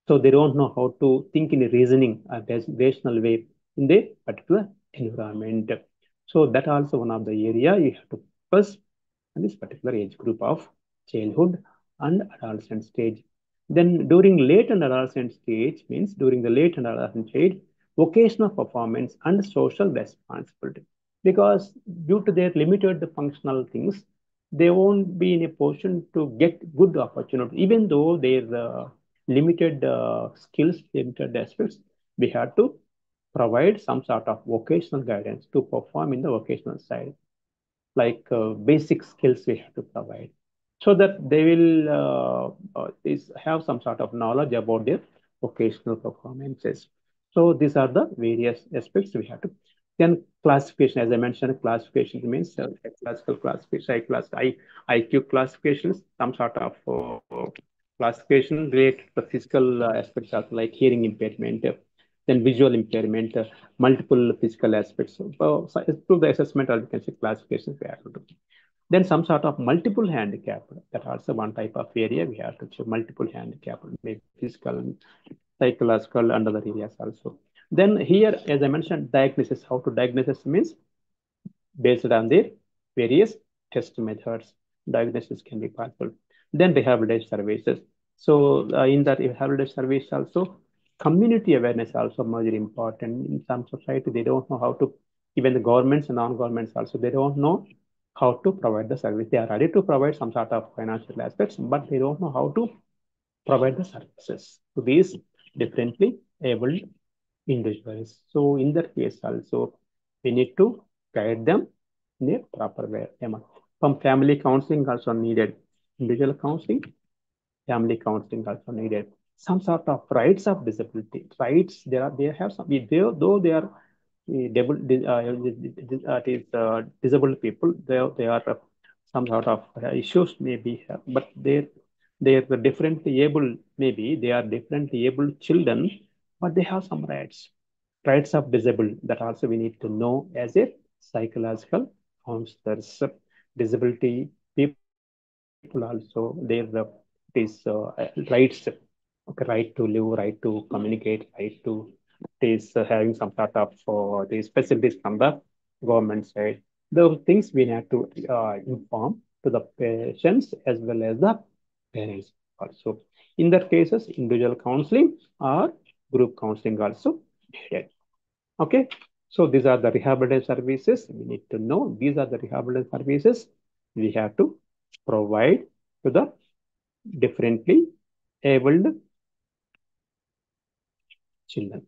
H: So they don't know how to think in a reasoning, a rational way in the particular environment. So that also one of the area you have to focus on this particular age group of childhood and adolescent stage. Then during late and adolescent stage means during the late and adolescent stage, vocational performance and social responsibility. Because due to their limited functional things, they won't be in a position to get good opportunity, even though their limited skills, limited aspects, we have to provide some sort of vocational guidance to perform in the vocational side, like basic skills we have to provide, so that they will have some sort of knowledge about their vocational performances. So these are the various aspects we have to. Then classification, as I mentioned, classification means classical classification, IQ classifications, some sort of classification related to physical aspects of like hearing impairment, then visual impairment, multiple physical aspects. So through the assessment, or we can say classifications we have to do. Then some sort of multiple handicap, that also one type of area we have to choose multiple handicap, maybe physical, psychological, and other areas also. Then here, as I mentioned, diagnosis, how to diagnose means based on the various test methods, diagnosis can be possible. Then rehabilitation services. So in that rehabilitation service also, community awareness also very important. In some society, they don't know how to, even the governments and non-governments also, they don't know how to provide the service. They are ready to provide some sort of financial aspects, but they don't know how to provide the services to these differently abled individuals. So in that case also, we need to guide them in a proper way. From family counseling also needed, individual counseling, family counseling also needed. Some sort of rights of disability. Rights, they have some, though they are disabled people, they are some sort of issues maybe, but they're differently able, maybe they are differently able children, but they have some rights. Rights of disabled, that also we need to know as a psychological counselors. Disability people also, their rights, okay, right to live, right to communicate, right to having some sort of the facilities from the government side. Those things we have to inform to the patients as well as the parents also. In that cases, individual counseling or group counseling also needed. Okay, so these are the rehabilitation services. We need to know these are the rehabilitation services we have to provide to the differently abled children.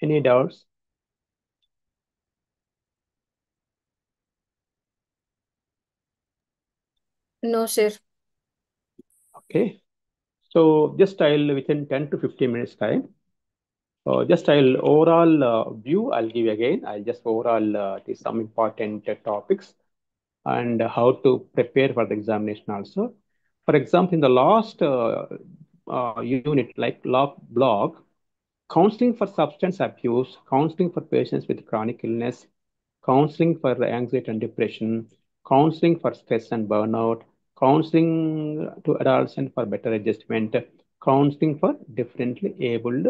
H: Any doubts?
F: No, sir.
H: Okay, so just I'll within 10 to 15 minutes time, Just I'll overall view I'll give again. I'll just overall some important topics and how to prepare for the examination also. For example, in the last unit, like blog, counseling for substance abuse, counseling for patients with chronic illness, counseling for anxiety and depression, counseling for stress and burnout, counseling to adults and for better adjustment, counseling for differently abled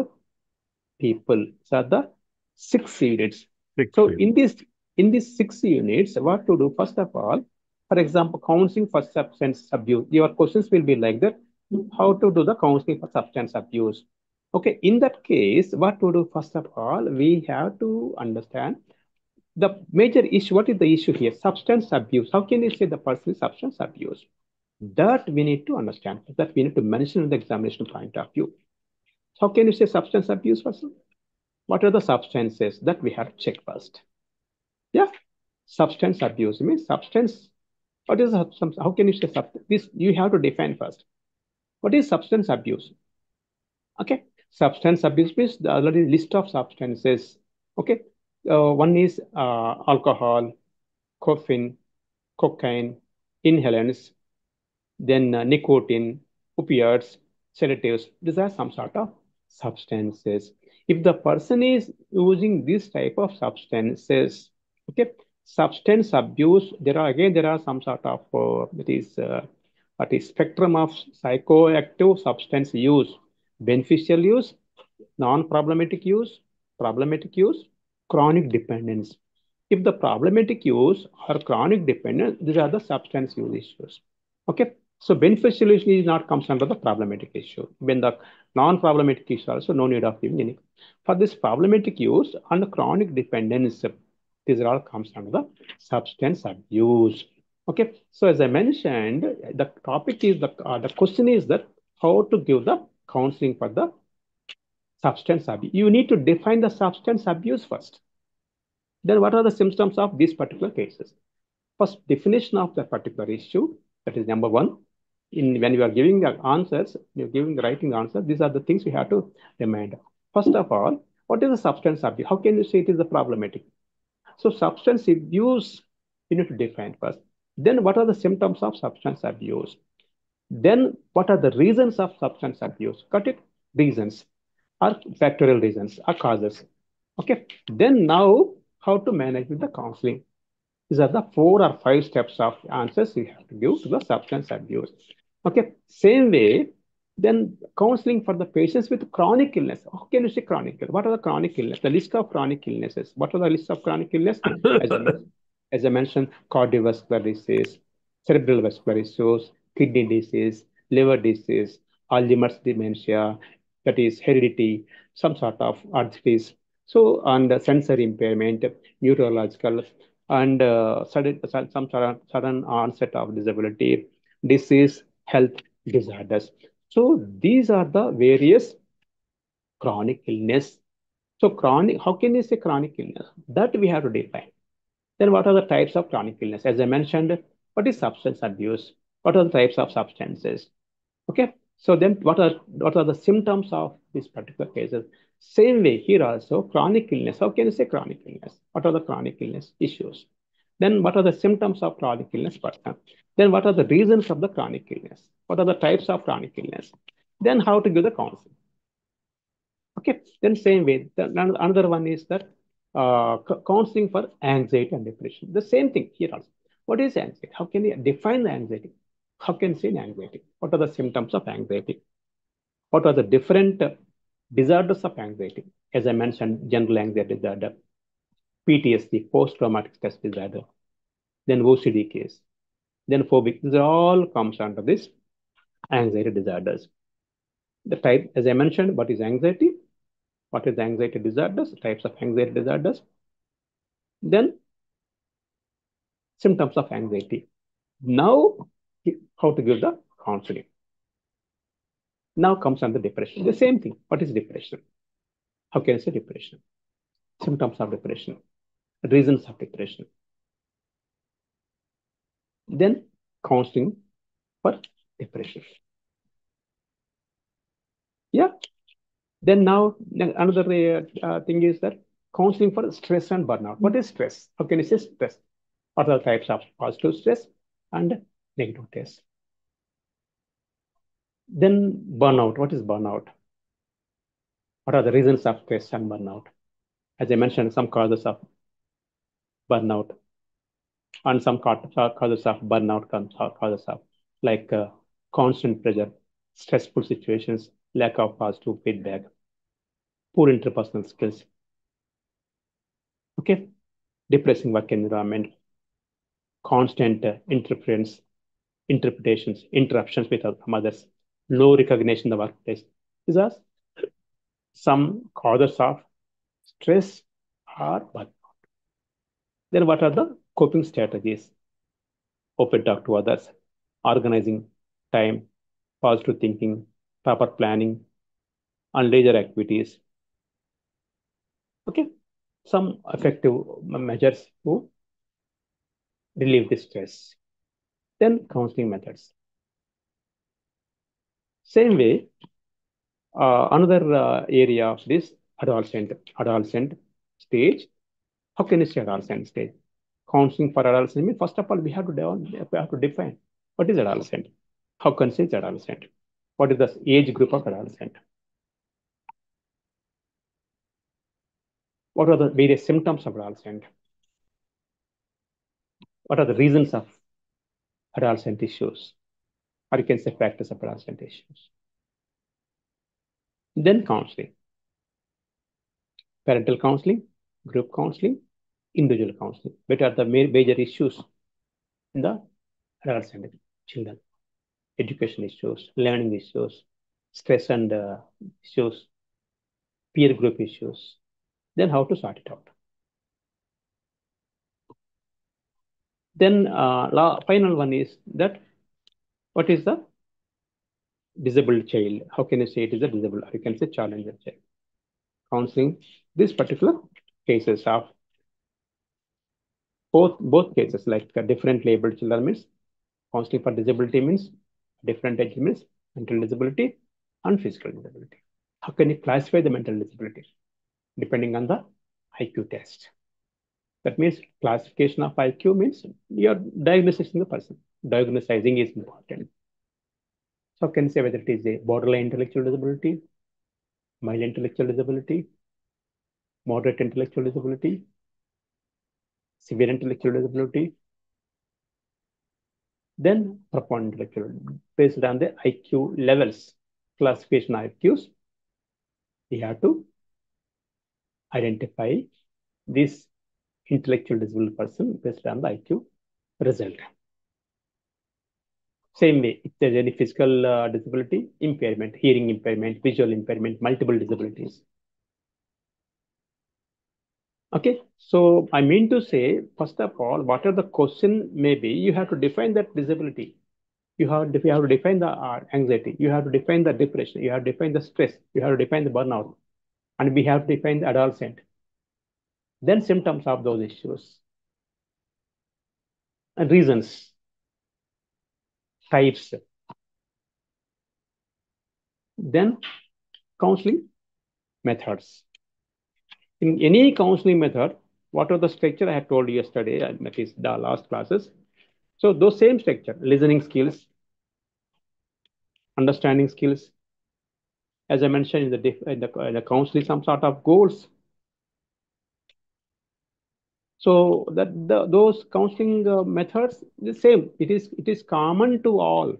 H: people. So the 6 units. So in these 6 units, what to do? First of all, for example, counseling for substance abuse. Your questions will be like that. How to do the counseling for substance abuse? Okay, in that case, what to do? First of all, we have to understand the major issue. What is the issue here? Substance abuse. How can you say the person is substance abuse? That we need to understand. That we need to mention in the examination point of view. How can you say substance abuse person? What are the substances that we have to check first? Yeah, substance abuse means substance. What is substance? How can you say substance? This you have to define first. What is substance abuse? Okay, substance abuse means the already list of substances. Okay, one is alcohol, caffeine, cocaine, inhalants, then nicotine, opioids, sedatives. These are some sort of substances. If the person is using this type of substances, okay, substance abuse, there are some sort of what is spectrum of psychoactive substance use, beneficial use, problematic use, chronic dependence. If the problematic use or chronic dependence, these are the substance use issues. Okay, so beneficial use is not comes under the problematic issue. When the non-problematic issue also no need of giving any. For this problematic use and chronic dependence, these are all comes under the substance abuse. Okay, so as I mentioned, the topic is the question is that how to give the counseling for the substance abuse. You need to define the substance abuse first. Then what are the symptoms of these particular cases? First, definition of the particular issue. That is number one. When you are giving the answers, you're giving the writing answer, these are the things we have to remind. First of all, what is the substance abuse? How can you say it is a problematic? So substance abuse, you need to define first. Then what are the symptoms of substance abuse? Then what are the reasons of substance abuse? Got it? Reasons or factorial reasons or causes. Okay. Then now how to manage with the counseling. These are the 4 or 5 steps of answers you have to give to the substance abuse. Okay. Same way, then counseling for the patients with chronic illness. How can you say chronic illness? What are the chronic illness? The list of chronic illnesses. What are the list of chronic illness? As I mentioned, cardiovascular disease, cerebral vascular issues, kidney disease, liver disease, Alzheimer's dementia, that is heredity, some sort of arthritis. So, and sensory impairment, neurological, and sudden onset of disability, disease, health disorders. So these are the various chronic illness. So chronic, how can you say chronic illness? That we have to define. Then what are the types of chronic illness? As I mentioned, what is substance abuse? What are the types of substances? Okay. So then what are the symptoms of these particular cases? Same way here also, chronic illness. How can you say chronic illness? What are the chronic illness issues? Then what are the symptoms of chronic illness person? Then what are the reasons of the chronic illness? What are the types of chronic illness? Then how to give the counseling? Okay, then same way, another one is that counseling for anxiety and depression. The same thing here also. What is anxiety? How can you define the anxiety? How can you say anxiety? What are the symptoms of anxiety? What are the different disorders of anxiety? As I mentioned, general anxiety disorder, PTSD, post-traumatic stress disorder, then OCD case, then phobic. These all comes under this anxiety disorders. The type, as I mentioned, what is anxiety? What is the anxiety disorders? Types of anxiety disorders. Then symptoms of anxiety. Now, how to give the counseling. Now comes under depression. The same thing. What is depression? How can I say depression? Symptoms of depression. Reasons of depression. Then counseling for depression. Yeah. Then now another thing is that counseling for stress and burnout. What is stress? How can you say stress? What are the types of positive stress and negative stress? Then burnout. What is burnout? What are the reasons of stress and burnout? As I mentioned, some causes of burnout and some causes of burnout causes of like constant pressure, stressful situations, lack of positive feedback, poor interpersonal skills, okay, depressing work environment, constant interference, interpretations, interruptions with others, low recognition in the workplace. These are some causes of stress or burnout. Then what are the coping strategies? Open talk to others, organizing time, positive thinking, proper planning, and leisure activities. Okay, some effective measures to relieve the stress. Then counseling methods. Same way, another area of this adolescent stage. How can you say adolescent stage? Counseling for adolescent means first of all we have to define what is adolescent. How can you say it's adolescent? What is the age group of adolescent? What are the various symptoms of adolescent? What are the reasons of adolescent issues? Or you can say factors of adolescent issues. Then counseling. Parental counseling, group counseling, individual counseling. What are the major issues in the adolescent children? Education issues, learning issues, stress and issues, peer group issues. Then how to sort it out. Then final one is that what is the disabled child? How can you say it is a disabled? Or you can say challenger child. Counseling these particular cases of both cases, like different labeled children means counseling for disability means different age means mental disability and physical disability. How can you classify the mental disability? Depending on the IQ test. That means classification of IQ means you're diagnosing the person. Diagnosing is important. So can you say whether it is a borderline intellectual disability, mild intellectual disability, moderate intellectual disability, severe intellectual disability, then profound intellectual based on the IQ levels, classification IQs. We have to identify this intellectual disabled person based on the IQ result. Same way, if there's any physical disability, impairment, hearing impairment, visual impairment, multiple disabilities. Okay, so I mean to say, first of all, whatever the question may be, you have to define that disability. You have to define the anxiety. You have to define the depression. You have to define the stress. You have to define the burnout. And we have to define the adolescent. Then symptoms of those issues. And reasons. Types. Then counseling methods. In any counseling method, what are the structure I have told you yesterday, that is the last classes. So those same structure, listening skills, understanding skills, as I mentioned in the counseling, some sort of goals. So that those counseling methods, the same. It is common to all.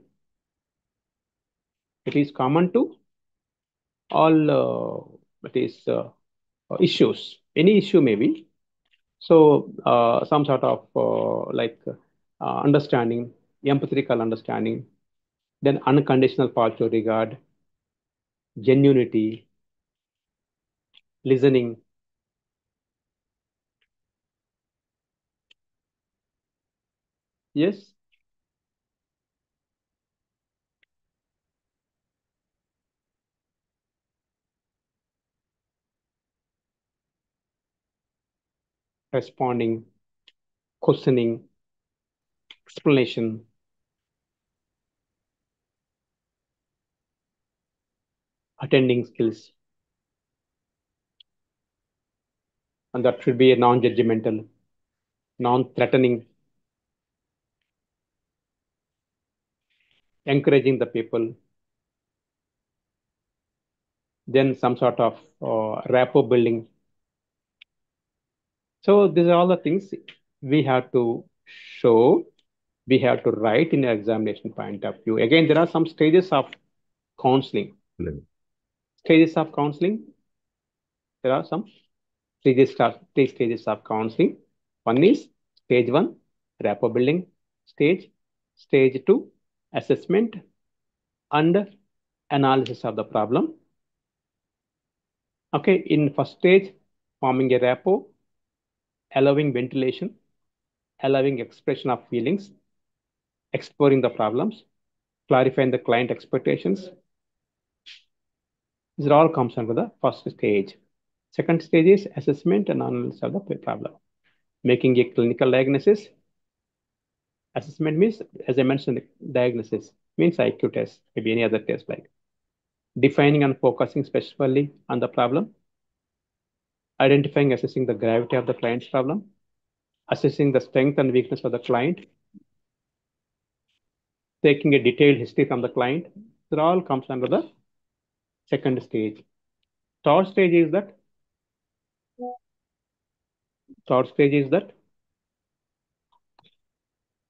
H: It is common to all. Issues. Any issue maybe. So some sort of understanding, empathetical understanding, then unconditional positive regard, genuinity, listening. Yes. Responding, questioning, explanation, attending skills, and that should be a non-judgmental, non-threatening, encouraging the people. Then some sort of rapport building. So these are all the things we have to show, we have to write in an examination point of view. Again, there are some stages of counseling. Stages of counseling. There are some three stages of counseling. One is stage 1, rapport building stage. Stage 2, assessment and analysis of the problem. Okay, in first stage, forming a rapport, allowing ventilation, allowing expression of feelings, exploring the problems, clarifying the client expectations. This all comes under the first stage. Second stage is assessment and analysis of the problem. Making a clinical diagnosis. Assessment means, as I mentioned, diagnosis means IQ test, maybe any other test like. Defining and focusing specifically on the problem. Identifying, assessing the gravity of the client's problem. Assessing the strength and weakness of the client. Taking a detailed history from the client. It all comes under the second stage. Third stage is that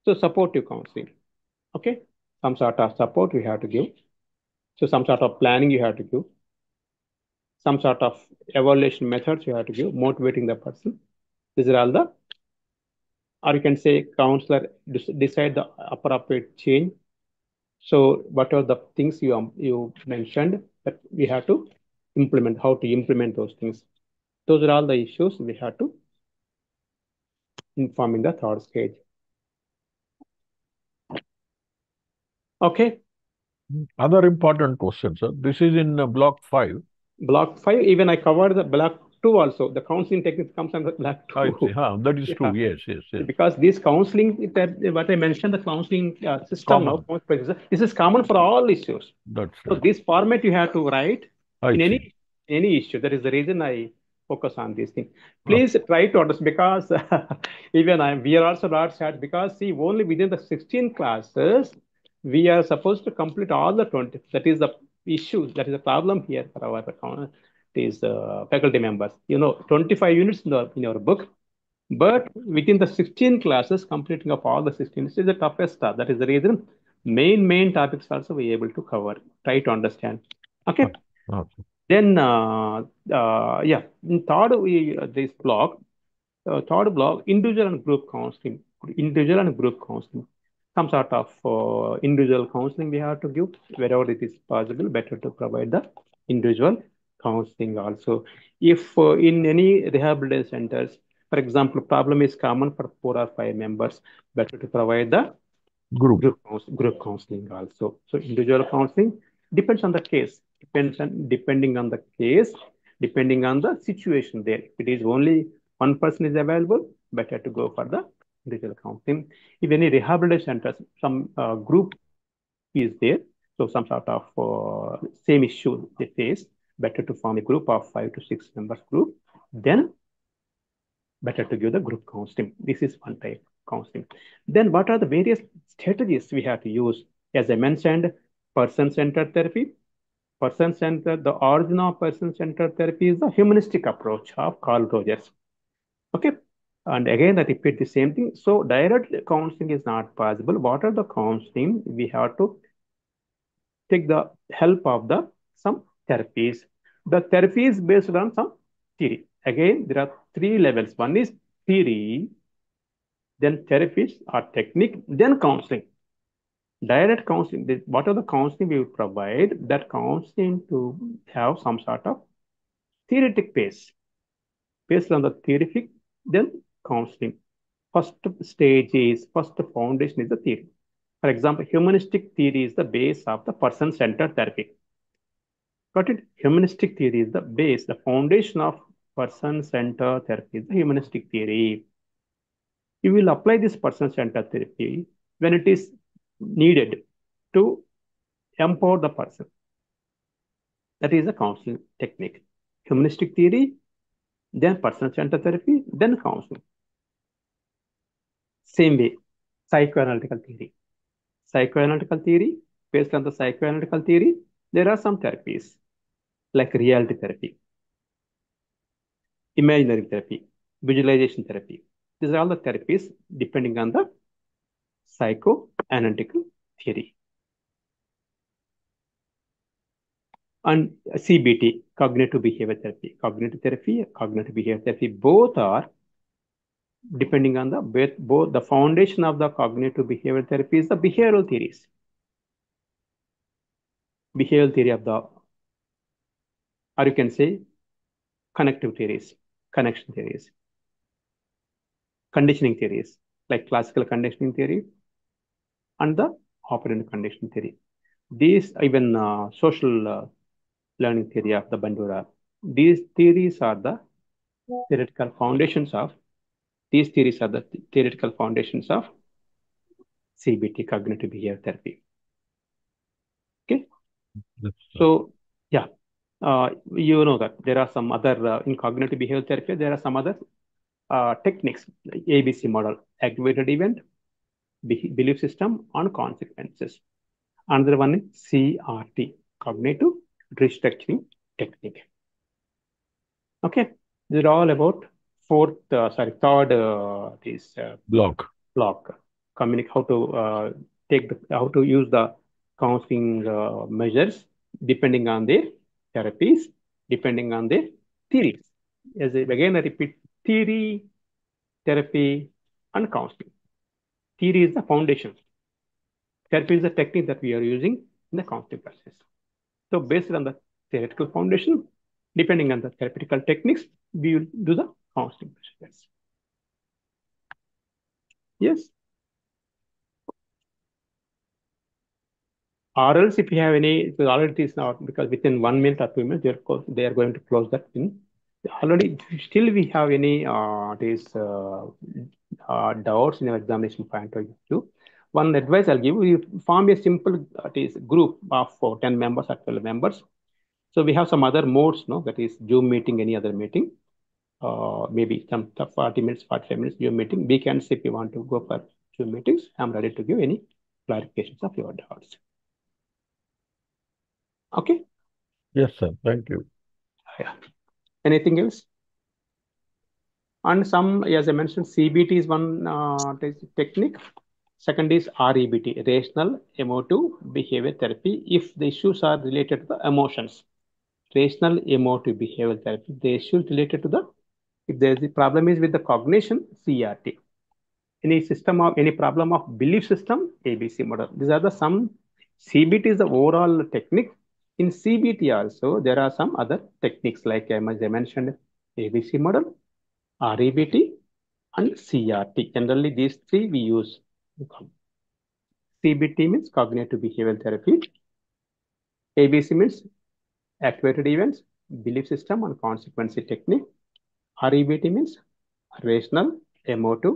H: so supportive counseling. Okay, some sort of support we have to give. So some sort of planning you have to give. Some sort of evaluation methods you have to give, motivating the person. These are all the, or you can say counselor decide the appropriate change. So what are the things you mentioned that we have to implement, how to implement those things. Those are all the issues we have to inform in the third stage. Okay.
E: Other important question, sir. This is in block 5.
H: Block 5, even I covered the block 2 also. The counseling techniques comes under block 2.
E: I see. That is true. Yes.
H: Because this counseling, what I mentioned, the counseling system now, this is common for all issues.
E: That's
H: so
E: right.
H: this format you have to write in
E: see.
H: any issue. That is the reason I focus on this thing. Please try to understand, because even we are also not sad, because see, only within the 16 classes, we are supposed to complete all the 20. That is the issue. That is the problem here for our faculty members. 25 units in your book. But within the 16 classes, completing of all the 16 is the toughest task. That is the reason main topics also we are able to cover. Try to understand. Okay. Then, in this block, third block, individual and group counseling. Some sort of individual counseling we have to give wherever it is possible. Better to provide the individual counseling also. If in any rehabilitation centers, for example, problem is common for 4 or 5 members, better to provide the group counseling also. So individual counseling depends on the case, depending on the situation there. If it is only one person is available, better to go for the individual counseling. If any rehabilitation centers, some group is there, so some sort of same issue they face, better to form a group of 5 to 6 members group. Then better to give the group counseling. This is one type of counseling. Then what are the various strategies we have to use? As I mentioned, person-centered therapy. The origin of person-centered therapy is the humanistic approach of Carl Rogers. Okay. And again, I repeat the same thing. So direct counseling is not possible. What are the counseling? We have to take the help of some therapies. The therapy is based on some theory. Again, there are 3 levels. One is theory, then therapies or technique, then counseling. Direct counseling, what are the counseling we will provide? That counseling to have some sort of theoretic base. Based on the theoretic, then counseling. First foundation is the theory. For example, humanistic theory is the base of the person-centered therapy. Got it? Humanistic theory is the base, the foundation of person-centered therapy is the humanistic theory. You will apply this person-centered therapy when it is needed to empower the person. That is a counseling technique. Humanistic theory, then person-centered therapy, then counseling. Same way, psychoanalytical theory. Psychoanalytical theory, based on the psychoanalytical theory, there are some therapies like reality therapy, imaginary therapy, visualization therapy. These are all the therapies depending on the psychoanalytical theory. And CBT, cognitive behavior therapy. Cognitive behavior therapy, both are depending on the both the foundation of the cognitive behavior therapy is the behavioral theories. Behavioral theory of the, or you can say connective theories, connection theories, conditioning theories, like classical conditioning theory and the operant conditioning theory. These even social learning theory of the Bandura. These theories are the theoretical foundations of CBT, cognitive behavior therapy. Okay. So yeah, you know that there are some other in cognitive behavior therapy. There are some other techniques, like ABC model, activated event, belief system, and consequences. Another one is CRT, cognitive restructuring technique. Okay, these are all about third
E: block.
H: How to how to use the counseling measures depending on their therapies, depending on their theories. Again, I repeat, theory, therapy, and counseling. Theory is the foundation. Therapy is the technique that we are using in the counseling process. So based on the theoretical foundation, depending on the therapeutical techniques, we will do the counseling process. Yes. Or else if you have any, already is not, because within 1 minute or 2 minutes, they are going to close that thing. Already, still we have any doubts in your examination point of view. One advice I'll give you, form a simple group of 10 members or 12 members. So we have some other modes, no? That is Zoom meeting, any other meeting. Maybe some 40 minutes, 45 minutes Zoom meeting. Weekends, if you want to go for Zoom meetings, I'm ready to give any clarifications of your doubts. Okay.
E: Yes, sir. Thank you.
H: Yeah. Anything else? And some, as I mentioned, CBT is one technique. Second is REBT, rational emotive behavior therapy. If the issues are related to the emotions, rational emotive behavioral therapy. The issues related to if there's the problem is with the cognition, CRT. Any problem of belief system, ABC model. These are the some. CBT is the overall technique. In CBT also, there are some other techniques like I mentioned, ABC model, REBT, and CRT. Generally, these three we use. CBT means cognitive behavioral therapy. ABC means activated events, belief system, and consequence technique. REBT means rational emotive